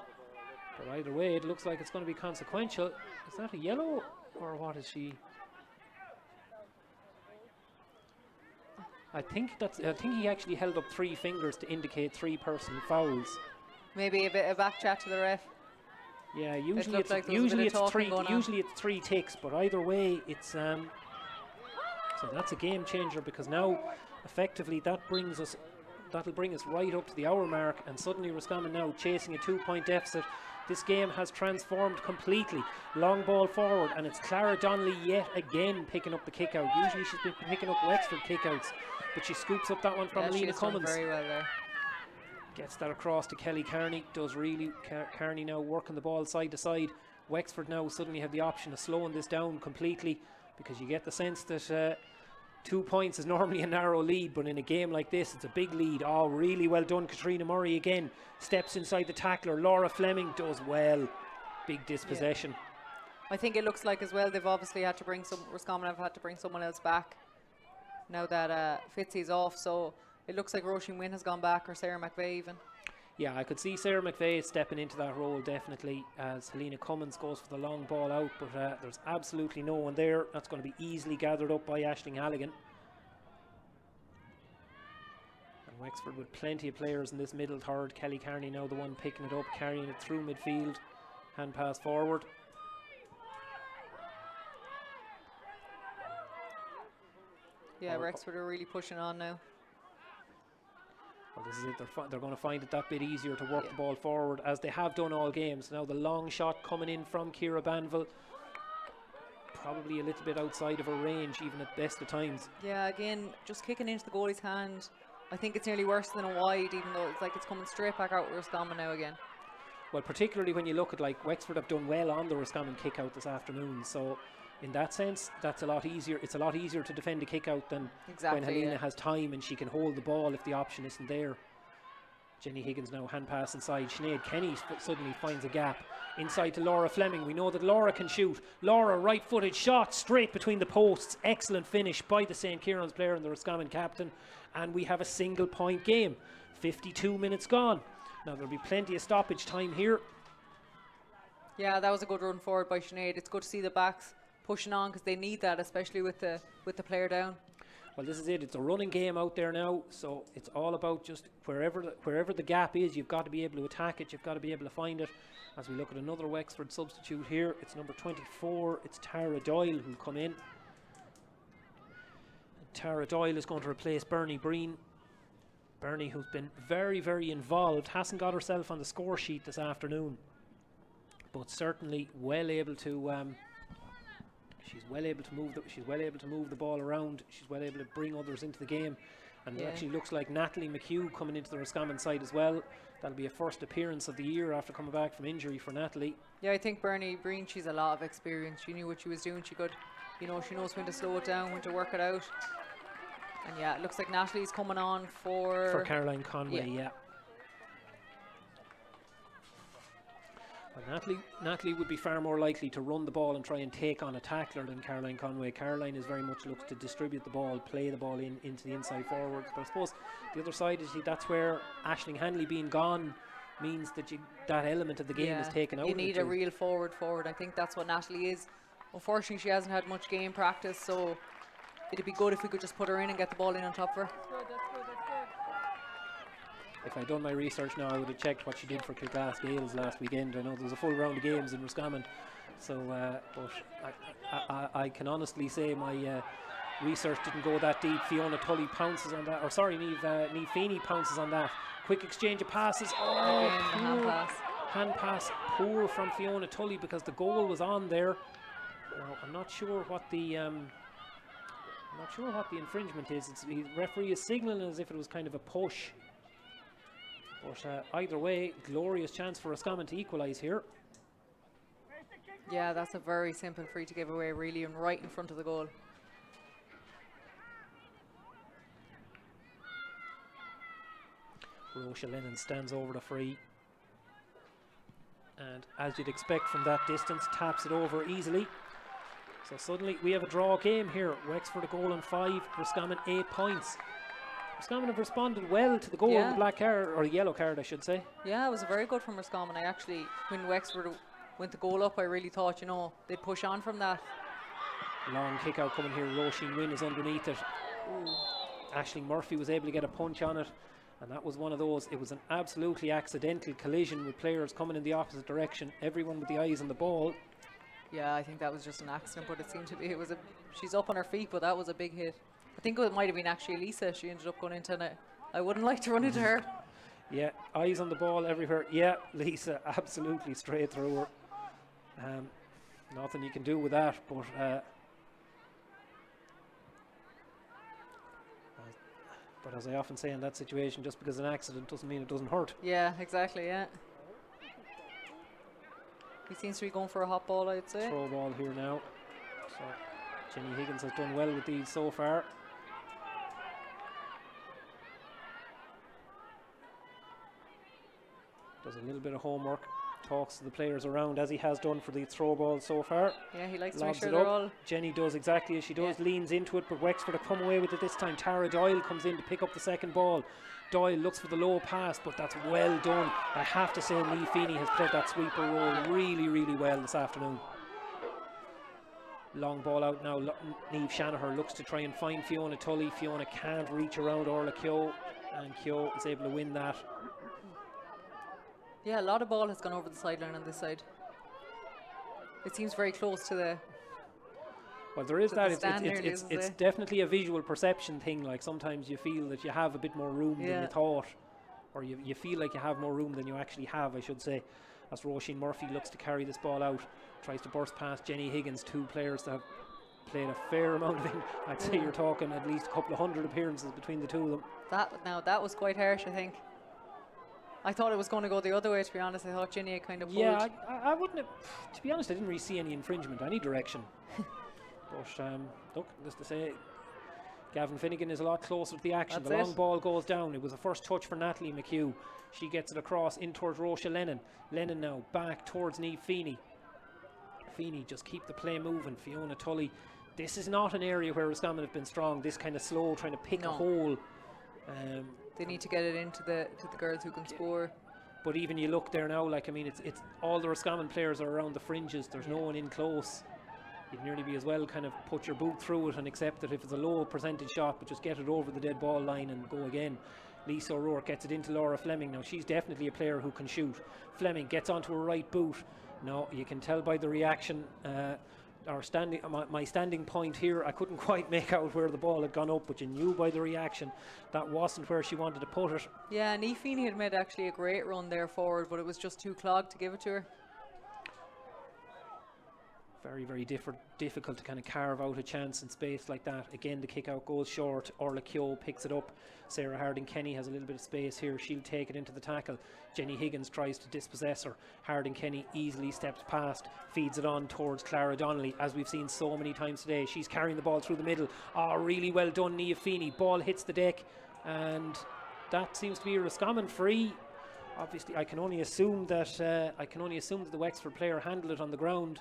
A: But either way, it looks like it's going to be consequential. Is that a yellow, or what is she? I think he actually held up 3 fingers to indicate 3-person fouls.
B: Maybe a bit of back chat to the ref.
A: Yeah, usually it's 3 ticks, but either way, it's so that's a game changer, because now effectively that'll bring us right up to the hour mark, and suddenly Roscommon now chasing a 2-point deficit. This game has transformed completely. Long ball forward, and it's Clara Donnelly yet again picking up the kick out. Usually she's been picking up Wexford kick outs, but she scoops up that one from Helena Cummins.
B: Very well there.
A: Gets that across to Kelly Carney. Does really. Carney now working the ball side to side. Wexford now suddenly have the option of slowing this down completely, because you get the sense that 2 points is normally a narrow lead, but in a game like this it's a big lead. Oh, really well done. Katrina Murray again steps inside the tackler. Laura Fleming does well. Big dispossession.
B: I think it looks like as well they've obviously had to bring Roscommon have had to bring someone else back now that Fitzy's off, so it looks like Roisin Wynne has gone back, or Sarah McVeigh even.
A: Yeah, I could see Sarah McVeigh stepping into that role definitely, as Helena Cummins goes for the long ball out, but there's absolutely no one there. That's going to be easily gathered up by Aisling Halligan. And Wexford with plenty of players in this middle third. Kelly Carney now the one picking it up, carrying it through midfield. Hand pass forward.
B: Yeah, Wexford are really pushing on now.
A: Well, this is it. They're going to find it that bit easier to work the ball forward, as they have done all games. Now the long shot coming in from Ciara Banville, probably a little bit outside of her range, even at best of times.
B: Yeah, again, just kicking into the goalie's hand. I think it's nearly worse than a wide, even though it's like it's coming straight back out with Roscommon now again.
A: Well, particularly when you look at, like, Wexford have done well on the Roscommon kick out this afternoon, so in that sense that's a lot easier. It's a lot easier to defend a kick out than when Helena has time and she can hold the ball if the option isn't there. Jenny Higgins now hand pass inside. Sinead Kenny suddenly finds a gap inside to Laura Fleming. We know that Laura can shoot. Laura, right footed shot straight between the posts. Excellent finish by the St. Kieran's player and the Roscommon captain, and we have a single point game. 52 minutes gone. Now there'll be plenty of stoppage time here.
B: Yeah, that was a good run forward by Sinead. It's good to see the backs pushing on, because they need that, especially with the player down.
A: Well, this is it. It's a running game out there now, so it's all about just wherever the gap is, you've got to be able to attack it. You've got to be able to find it. As we look at another Wexford substitute here, it's number 24. It's Tara Doyle who'll come in. And Tara Doyle is going to replace Bernie Breen. Bernie, who's been very, very involved, hasn't got herself on the score sheet this afternoon, but certainly well able to. She's well able to move the ball around. She's well able to bring others into the game, and it actually looks like Natalie McHugh coming into the Roscommon side as well. That'll be a first appearance of the year after coming back from injury for Natalie.
B: Yeah, I think Bernie Breen, she's a lot of experience. She knew what she was doing. She could, she knows when to slow it down, when to work it out. And yeah, it looks like Natalie's coming on for
A: Caroline Conway, yeah. Well, Natalie would be far more likely to run the ball and try and take on a tackler than Caroline Conway. Caroline is very much looks to distribute the ball, play the ball into the inside forwards. But I suppose the other side is that's where Aisling Hanley being gone means that that element of the game is taken out.
B: You need a real forward. I think that's what Natalie is. Unfortunately, she hasn't had much game practice, so it'd be good if we could just put her in and get the ball in on top of her.
A: If I'd done my research now, I would have checked what she did for Kilglass Gales last weekend. I know there was a full round of games in Roscommon, so but I can honestly say my research didn't go that deep. Fiona Tully pounces on that, or sorry, Niamh Feeney pounces on that. Quick exchange of passes. Oh, hand pass, poor from Fiona Tully because the goal was on there. Now, I'm not sure what the infringement is. The referee is signalling as if it was kind of a push. But either way, glorious chance for Roscommon to equalise here.
B: Yeah, that's a very simple free to give away, really, and right in front of the goal.
A: Rocha Lennon stands over the free. And as you'd expect from that distance, taps it over easily. So suddenly we have a draw game here. Wexford a goal and 5, Roscommon 8 points. Roscommon have responded well to the goal, the black card, or yellow card I should say.
B: Yeah, it was very good from Roscommon. I actually, when Wexford went the goal up, I really thought, they'd push on from that.
A: Long kick out coming here, Roisin Wynne is underneath it. Aisling Murphy was able to get a punch on it, and that was one of those. It was an absolutely accidental collision with players coming in the opposite direction, everyone with the eyes on the ball.
B: Yeah, I think that was just an accident, but it seemed to be, she's up on her feet, but that was a big hit. I think it might have been actually Lisa. She ended up going into it. I wouldn't like to run into her.
A: Yeah, eyes on the ball everywhere. Yeah, Lisa, absolutely straight through her. Nothing you can do with that, but as I often say in that situation, just because an accident doesn't mean it doesn't hurt.
B: Yeah, exactly, yeah. He seems to be going for a hot ball, I'd say.
A: Throw ball here now. So Jenny Higgins has done well with these so far. Does a little bit of homework, talks to the players around as he has done for the throw ball so far.
B: Yeah, he likes to make sure they're all...
A: Jenny does exactly as she does, leans into it, but Wexford have come away with it this time. Tara Doyle comes in to pick up the second ball. Doyle looks for the low pass, but that's well done. I have to say Niamh Feeney has played that sweeper role really, really well this afternoon. Long ball out now. Niamh Shanaher looks to try and find Fiona Tully. Fiona can't reach around Orla Keogh, and Keogh is able to win that.
B: Yeah, a lot of ball has gone over the sideline on this side. It seems very close to the...
A: Well, there is that. It's definitely a visual perception thing. Like sometimes you feel that you have a bit more room than you thought, or you feel like you have more room than you actually have, I should say. As Roisin Murphy looks to carry this ball out, tries to burst past Jenny Higgins, two players that have played a fair amount of it. I'd say you're talking at least a couple of hundred appearances between the two of them.
B: That was quite harsh, I think. I thought it was going to go the other way, to be honest. I thought Jenny had kind of pulled.
A: Yeah, I wouldn't have, to be honest, I didn't really see any infringement, any direction. But look, just to say, Gavin Finnegan is a lot closer to the action. The long ball goes down. It was a first touch for Natalie McHugh. She gets it across in towards Rocha Lennon. Lennon now back towards Niamh Feeney. Feeney just keep the play moving. Fiona Tully. This is not an area where Roscommon have been strong. This kind of slow, trying to pick a hole.
B: They need to get it into the girls who can score.
A: But even you look there now, like, I mean, it's all the Roscommon players are around the fringes. There's no one in close. You'd nearly be as well kind of put your boot through it and accept it if it's a low percentage shot, but just get it over the dead ball line and go again. Lisa O'Rourke gets it into Laura Fleming. Now she's definitely a player who can shoot. Fleming gets onto her right boot. No, you can tell by the reaction. My standing point here, I couldn't quite make out where the ball had gone up, but you knew by the reaction that wasn't where she wanted to put it.
B: Yeah, Niamh Feeney had made actually a great run there forward, but it was just too clogged to give it to her.
A: Very, very difficult to kind of carve out a chance in space like that. Again, the kick out goes short. Orla Keogh picks it up. Sarah Harding-Kenny has a little bit of space here. She'll take it into the tackle. Jenny Higgins tries to dispossess her. Harding-Kenny easily steps past, feeds it on towards Clara Donnelly, as we've seen so many times today. She's carrying the ball through the middle. Oh, really well done, Nia Feeney. Ball hits the deck, and that seems to be a Roscommon free. Obviously, I can only assume that the Wexford player handled it on the ground.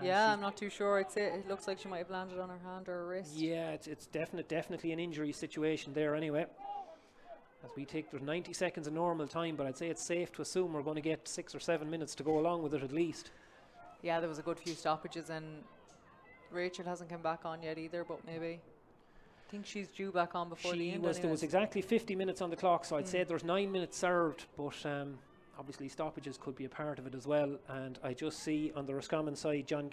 B: Yeah, I'm not too sure. It looks like she might have landed on her hand or her wrist.
A: Yeah, it's definitely an injury situation there anyway. As we take, there's 90 seconds of normal time, but I'd say it's safe to assume we're going to get 6 or 7 minutes to go along with it at least.
B: Yeah, there was a good few stoppages, and Rachel hasn't come back on yet either, but maybe. I think she's due back on before the end.
A: There was exactly 50 minutes on the clock, so I'd say there's 9 minutes served, but obviously stoppages could be a part of it as well. And I just see on the Roscommon side, John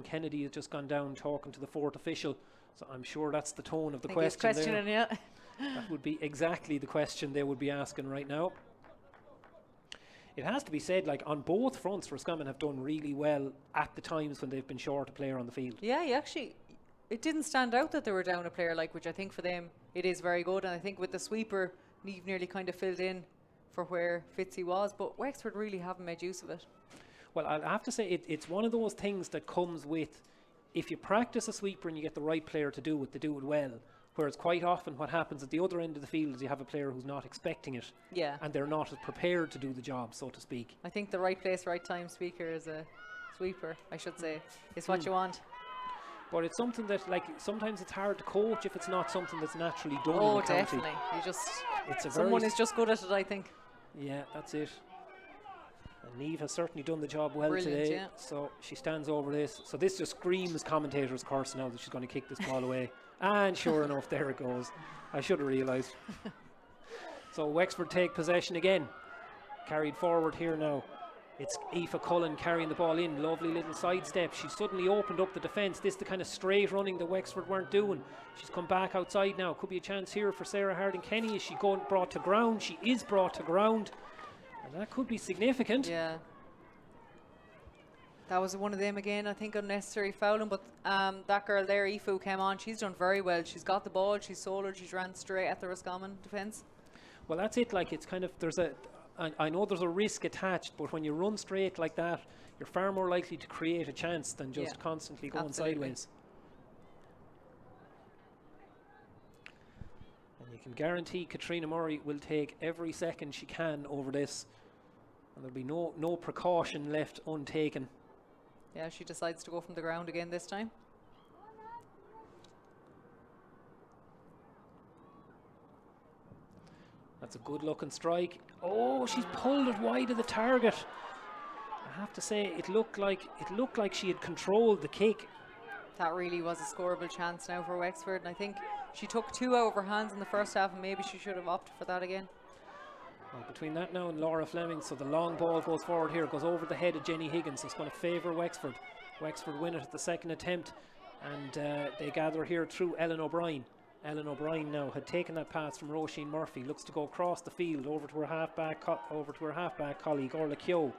A: Kennedy has just gone down talking to the fourth official. So I'm sure that's the tone of the question there.
B: Yeah.
A: That would be exactly the question they would be asking right now. It has to be said, like on both fronts, Roscommon have done really well at the times when they've been short a player on the field.
B: Yeah, it didn't stand out that they were down a player, which I think for them it is very good. And I think with the sweeper, Niamh nearly kind of filled in for where Fitzy was, but Wexford really haven't made use of it.
A: Well, I'll have to say it's one of those things that comes with, if you practice a sweeper and you get the right player to do it, they do it well. Whereas quite often what happens at the other end of the field is you have a player who's not expecting it.
B: Yeah.
A: And they're not as prepared to do the job, so to speak.
B: I think the right place, right time speaker is a sweeper, I should say, is what you want.
A: But it's something that, sometimes it's hard to coach if it's not something that's naturally done.
B: Oh,
A: in the county.
B: definitely. Someone is just good at it, I think.
A: Yeah, that's it. And Niamh has certainly done the job well
B: Brilliant,
A: today.
B: yeah.
A: So she stands over this. So this just screams commentator's curse now that she's going to kick this ball away. And sure enough, there it goes. I should have realised. So Wexford take possession again. Carried forward here now. It's Aoife Cullen carrying the ball in. Lovely little sidestep. She's suddenly opened up the defence. This is the kind of straight running that Wexford weren't doing. She's come back outside now. Could be a chance here for Sarah Harding-Kenny. Is she brought to ground? She is brought to ground. And that could be significant.
B: Yeah. That was one of them again, I think unnecessary fouling, but that girl there, Aoife, who came on, she's done very well. She's got the ball, she's soloed, she's ran straight at the Roscommon defence.
A: Well, that's it. It's kind of, I know there's a risk attached, but when you run straight like that, you're far more likely to create a chance than just constantly going sideways. And you can guarantee Katrina Murray will take every second she can over this, and there'll be no precaution left untaken.
B: Yeah, she decides to go from the ground again this time.
A: That's a good looking strike. Oh, she's pulled it wide of the target. I have to say, it looked like she had controlled the kick.
B: That really was a scoreable chance now for Wexford, and I think she took 2 out of her hands in the first half, and maybe she should have opted for that again.
A: Well, between that now and Laura Fleming, so the long ball goes forward here, goes over the head of Jenny Higgins. It's going to favour Wexford. Wexford win it at the second attempt, and they gather here through Ellen O'Brien. Ellen O'Brien now had taken that pass from Roisin Murphy, looks to go across the field over to her halfback colleague Orla Keogh.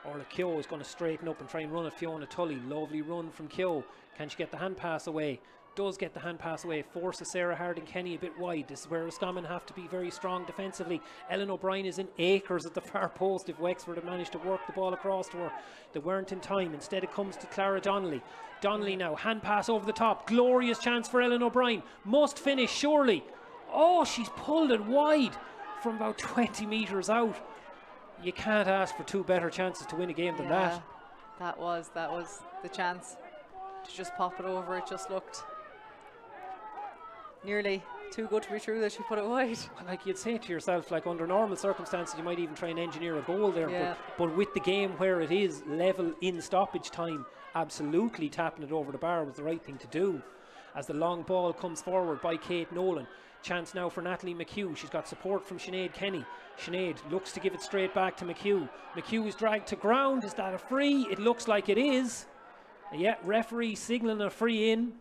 A: Orla Keogh is going to straighten up and try and run at Fiona Tully. Lovely run from Keogh. Can she get the hand pass away? Does get the hand pass away, forces Sarah Harding-Kenny a bit wide. This is where Roscommon have to be very strong defensively. Ellen O'Brien is in acres at the far post if Wexford had managed to work the ball across to her. They weren't in time. Instead it comes to Clara Donnelly. Donnelly now, hand pass over the top. Glorious chance for Ellen O'Brien. Must finish, surely. Oh, she's pulled it wide from about 20 metres out. You can't ask for 2 better chances to win a game than that.
B: That was the chance to just pop it over. It just looked nearly too good to be true that she put it wide.
A: Well, you'd say to yourself, under normal circumstances, you might even try and engineer a goal there. But with the game where it is level in stoppage time, absolutely tapping it over the bar was the right thing to do. As the long ball comes forward by Kate Nolan. Chance now for Natalie McHugh. She's got support from Sinead Kenny. Sinead looks to give it straight back to McHugh. McHugh is dragged to ground. Is that a free? It looks like it is. Yeah, referee signalling a free in.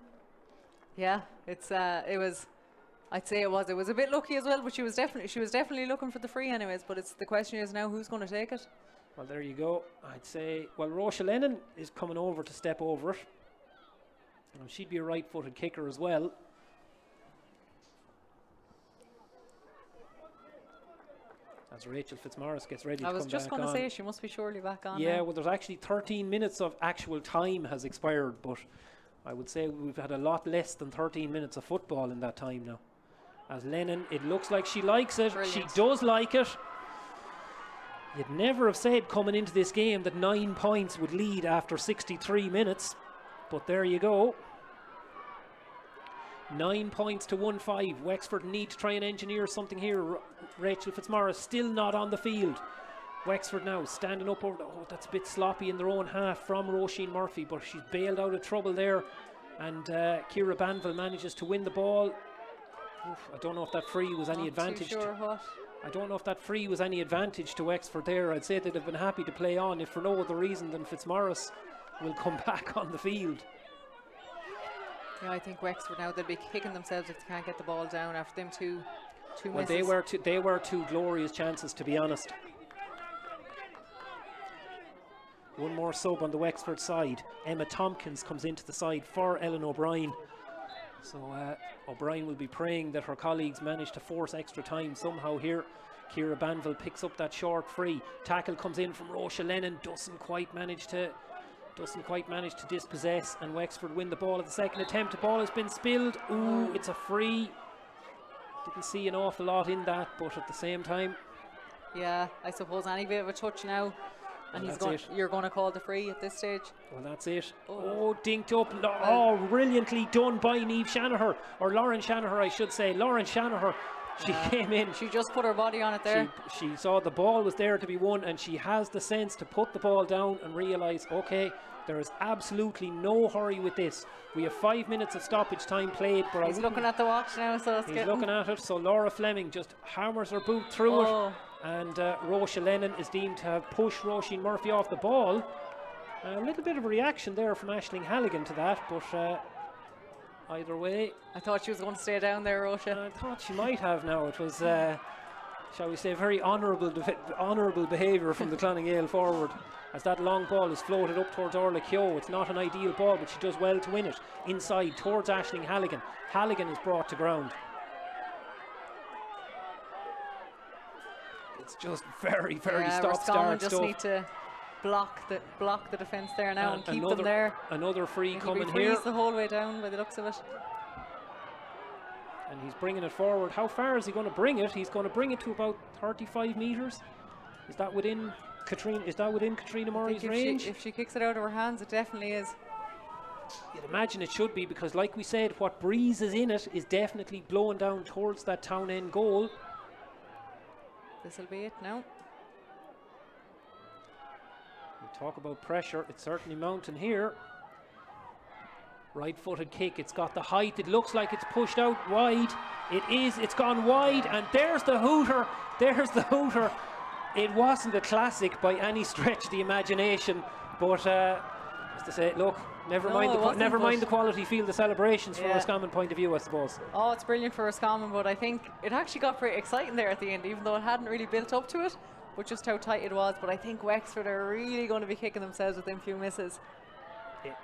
B: Yeah, I'd say it was a bit lucky as well, but she was definitely looking for the free anyways, but the question is now who's going to take it.
A: Well, there you go. I'd say, well, Roisha Lennon is coming over to step over it. She'd be a right-footed kicker as well. As Rachel Fitzmaurice gets ready to come back on.
B: I was just going to say, she must be surely back on
A: Yeah,
B: now.
A: well, there's actually 13 minutes of actual time has expired, but I would say we've had a lot less than 13 minutes of football in that time now. As Lennon, it looks like she likes it.
B: Brilliant.
A: She does like it. You'd never have said coming into this game that 9 points would lead after 63 minutes, but there you go. 9 points to 1-5. Wexford need to try and engineer something here. Rachel Fitzmaurice still not on the field. Wexford now standing up over oh, that's a bit sloppy in their own half from Roisin Murphy, but she's bailed out of trouble there. And Ciara Banville manages to win the ball. Oof, I don't know if that free was any advantage.
B: Not too sure what.
A: I don't know if that free was any advantage to Wexford there. I'd say they'd have been happy to play on if for no other reason than Fitzmaurice will come back on the field.
B: Yeah, I think Wexford now, they'll be kicking themselves if they can't get the ball down after them two
A: well,
B: misses.
A: they were two glorious chances, to be honest. One more sub on the Wexford side. Emma Tompkins comes into the side for Ellen O'Brien. So O'Brien will be praying that her colleagues manage to force extra time somehow here. Ciara Banville picks up that short free. Tackle comes in from Roisha Lennon. Doesn't quite manage to dispossess, and Wexford win the ball at the second attempt. The ball has been spilled. Ooh, it's a free. Didn't see an awful lot in that, but at the same time.
B: Yeah, I suppose any bit of a touch now. And you're going to call the free at this stage.
A: Well, that's it. Oh, dinked up. Oh, brilliantly done by Niamh Shanaher, or Lauren Shanaher, I should say. Lauren Shanaher. She came in.
B: She just put her body on it there.
A: She saw the ball was there to be won, and she has the sense to put the ball down and realise, okay, there is absolutely no hurry with this. We have 5 minutes of stoppage time played. But
B: he's looking at the watch now, so
A: he's looking at it. So Laura Fleming just hammers her boot through it. And Roisha Lennon is deemed to have pushed Roisin Murphy off the ball. A little bit of a reaction there from Aisling Halligan to that, but either way.
B: I thought she was going to stay down there, Roisha.
A: I thought she might have now. It was, shall we say, very honourable behaviour from the Clonagale forward. As that long ball is floated up towards Orla Keogh. It's not an ideal ball, but she does well to win it. Inside towards Aisling Halligan. Halligan is brought to ground. It's just very, very stop-start
B: stuff. Just need to block the defence there now and keep them there.
A: Another free coming
B: here.
A: here.
B: The whole way down by the looks of it.
A: And he's bringing it forward. How far is he going to bring it? He's going to bring it to about 35 metres. Is that within Katrina Murray's range?
B: If she kicks it out of her hands, it definitely is.
A: You'd imagine it should be, because like we said, what breeze is in it is definitely blowing down towards that town end goal.
B: This will be it now.
A: We talk about pressure, it's certainly mounting here. Right footed kick, it's got the height, it looks like it's pushed out wide. It is, it's gone wide, and there's the hooter. It wasn't a classic by any stretch of the imagination, but as to say, look, never mind the quality field of celebrations from a Roscommon point of view, I suppose.
B: Oh, it's brilliant for Roscommon, but I think it actually got pretty exciting there at the end, even though it hadn't really built up to it, but just how tight it was. But I think Wexford are really going to be kicking themselves with them few misses.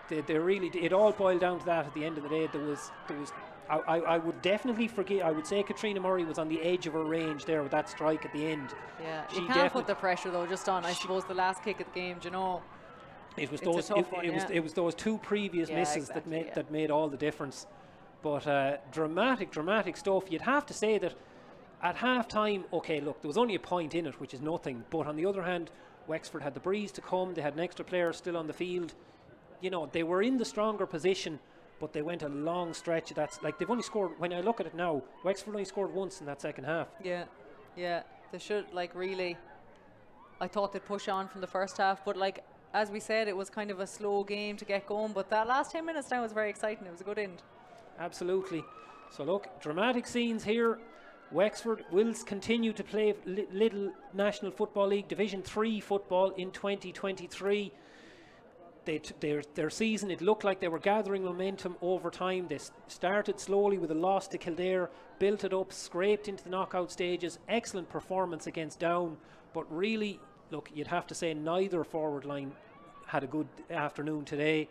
A: They really did. It all boiled down to that at the end of the day. I would definitely forget. I would say Katrina Murray was on the edge of her range there with that strike at the end.
B: Yeah, you can't put the pressure though just on, I suppose, the last kick of the game. Do you know?
A: It was those two previous misses that made all the difference. But dramatic stuff. You'd have to say that at half time, okay, look, there was only a point in it, which is nothing. But on the other hand, Wexford had the breeze to come. They had an extra player still on the field. You know, they were in the stronger position, but they went a long stretch. That's like they've only scored, when I look at it now, Wexford only scored once in that second half.
B: Yeah, they should, like, really, I thought they'd push on from the first half, but like, as we said, it was kind of a slow game to get going, but that last 10 minutes now was very exciting. It was a good end. Absolutely.
A: So look, dramatic scenes here. Wexford will continue to play Lidl National Football League Division 3 football in 2023. Their season, it looked like they were gathering momentum over time. They started slowly with a loss to Kildare, built it up, scraped into the knockout stages. Excellent performance against Down, but really look, you'd have to say neither forward line had a good afternoon today.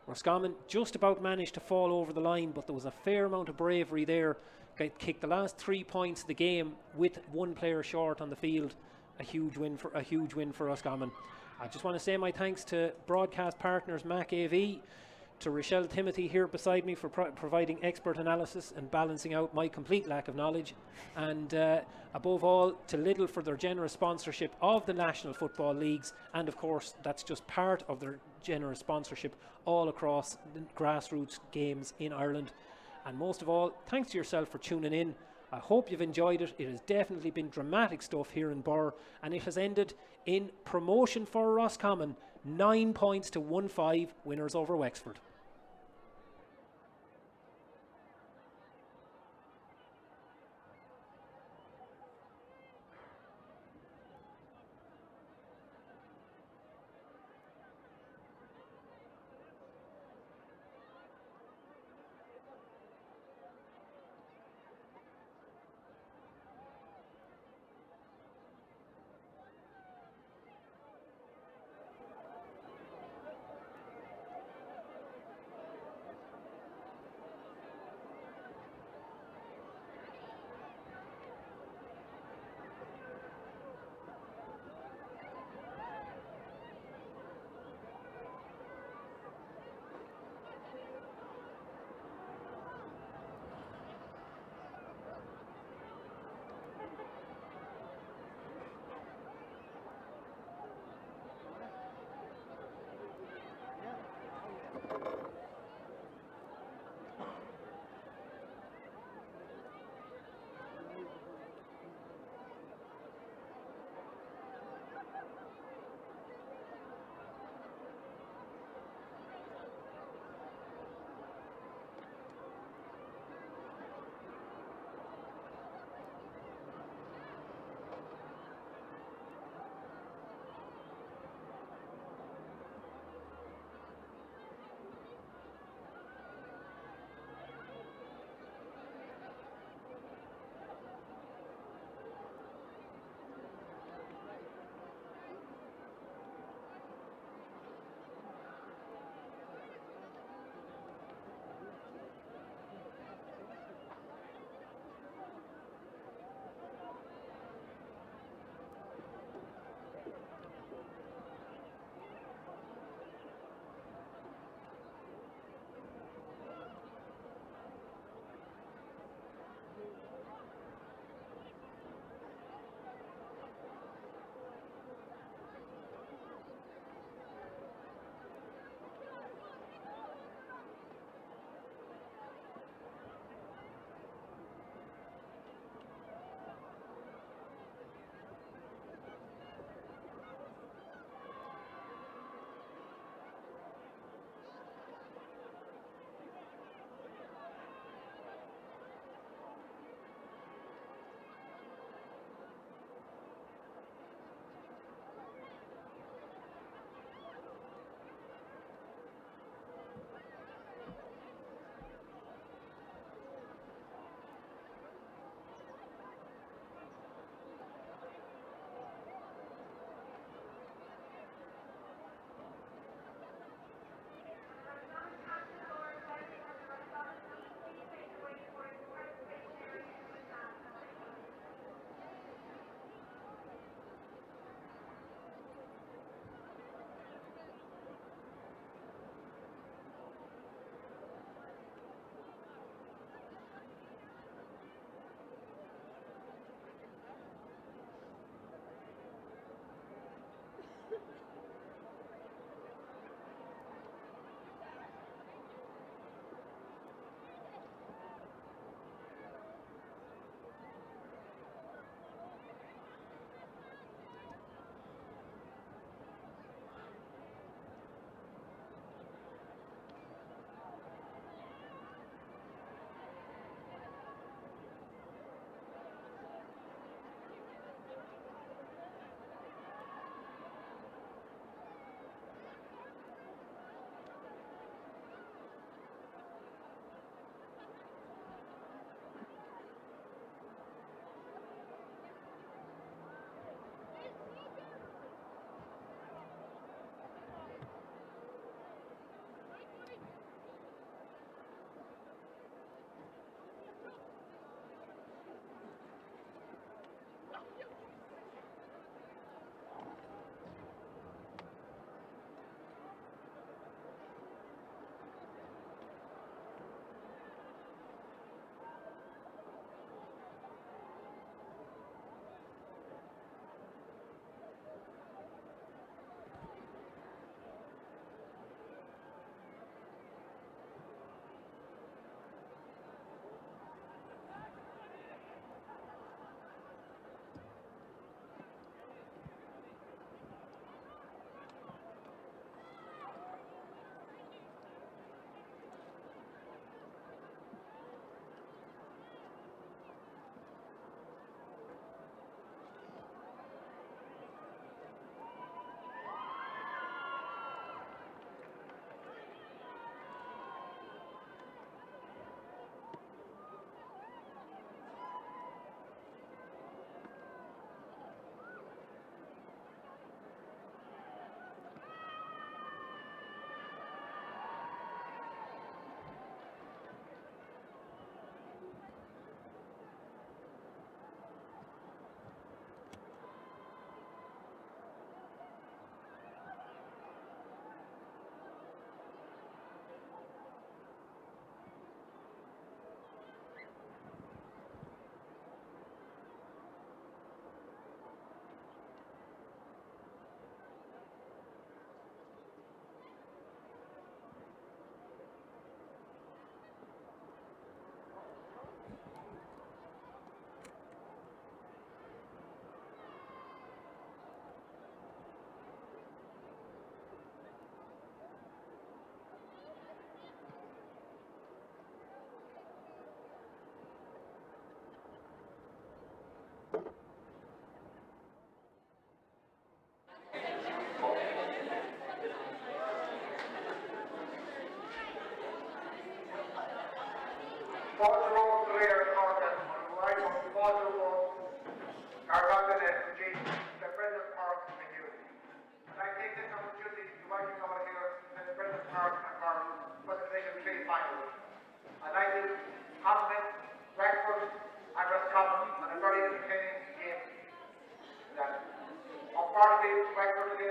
A: Roscommon just about managed to fall over the line, but there was a fair amount of bravery there. Kicked the last 3 points of the game with one player short on the field. A huge win for Roscommon. I just want to say my thanks to broadcast partners Mac AV, to Rochelle Timothy here beside me for providing expert analysis and balancing out my complete lack of knowledge, and above all to Lidl for their generous sponsorship of the National Football Leagues, and of course that's just part of their generous sponsorship all across the grassroots games in Ireland. And most of all, thanks to yourself for tuning in. I hope you've enjoyed it. It has definitely been dramatic stuff here in Birr, and it has ended in promotion for Roscommon, 9 points to 1-5, winners over Wexford.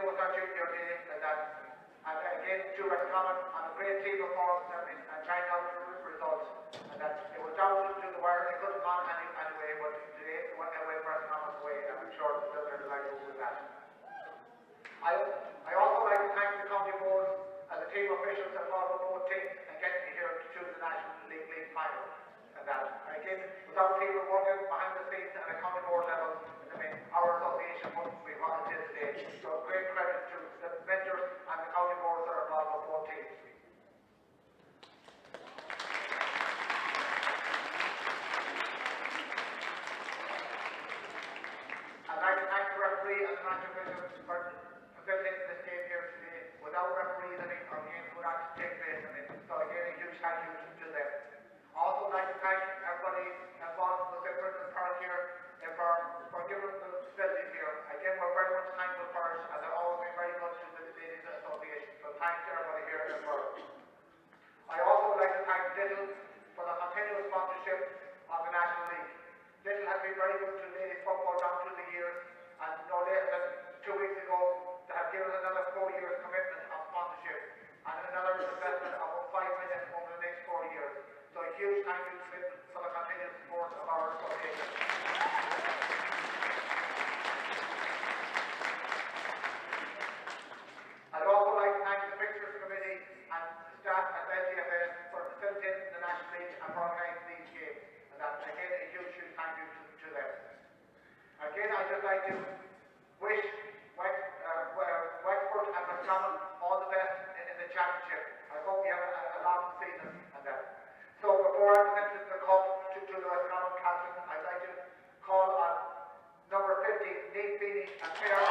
C: was our junior game, and again, to Roscommon on a great team performance and trying out results. And that it was down to the wire, they could have gone anyway, but today it went away for Roscommon's way, and I'm sure that they're delighted with that. I also like to thank the county board and the team officials that followed both teams and getting me here to choose the National League final. And that, again, without people working behind the scenes at a county board level, I mean, our association wouldn't be what it is today. So great credit to the vendors and the county boards that are involved with both teams. I'd like to thank the referee and the match officials for facilitating this game here today. Without referees, I think our games would not take place. So again, a huge thank you to them. Also, I'd like to thank everybody involved with the Christmas park here for giving us the facilities here. Again, we're very much thankful for it, and they've always been very good to the Ladies Association. So thanks to everybody here in Burr. I also would like to thank Lidl for the continuous sponsorship of the National League. Lidl has been very good to ladies football down through the years, and no later than 2 weeks ago, they have given another 4 years commitment of sponsorship and another investment of 5 million over the next 4 years. So a huge thank you to Lidl for the continued support of our association. I'd also like to thank the Fixtures Committee and the staff at LGFS for facilitating the National League and for organising these games. And that's again a huge thank you to them. Again, I'd just like to wish Wexford and Roscommon all the best in the championship. I hope you have a long season and that. So before I present the call to the Roscommon captain, I'd like to call on number 50, Nate Beanie and Claire.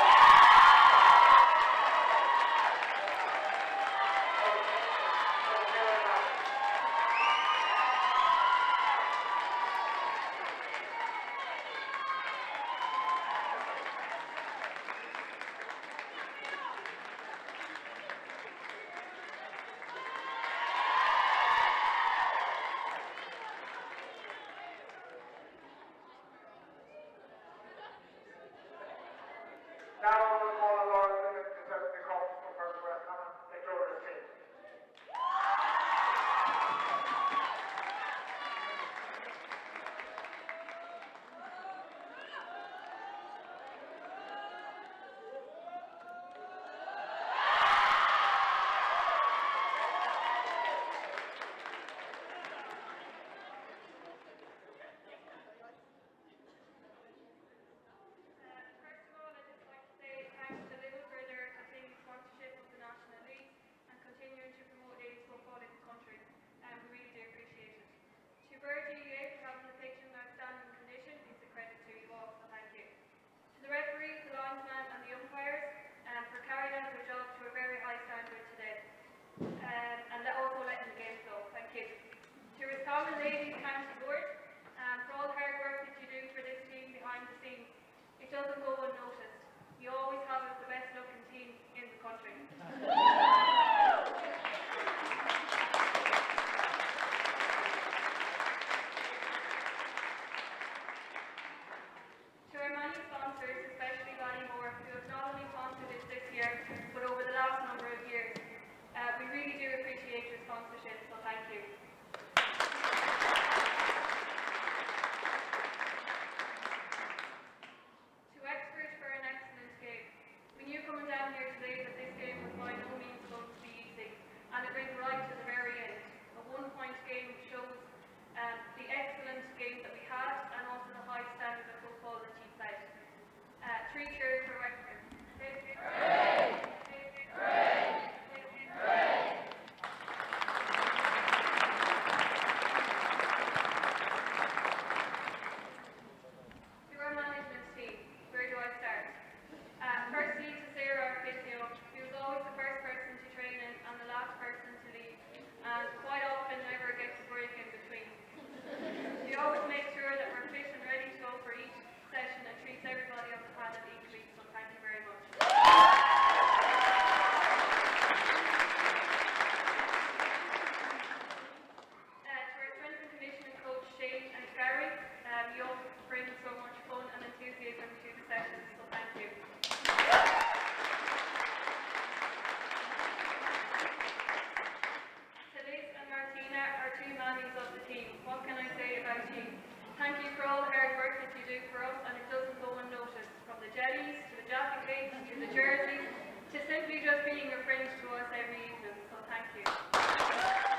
D: that you do for us, and it doesn't go unnoticed. From the jellies, to the Jaffa cakes, to the jerseys, to simply just being a friend to us every evening. So thank you.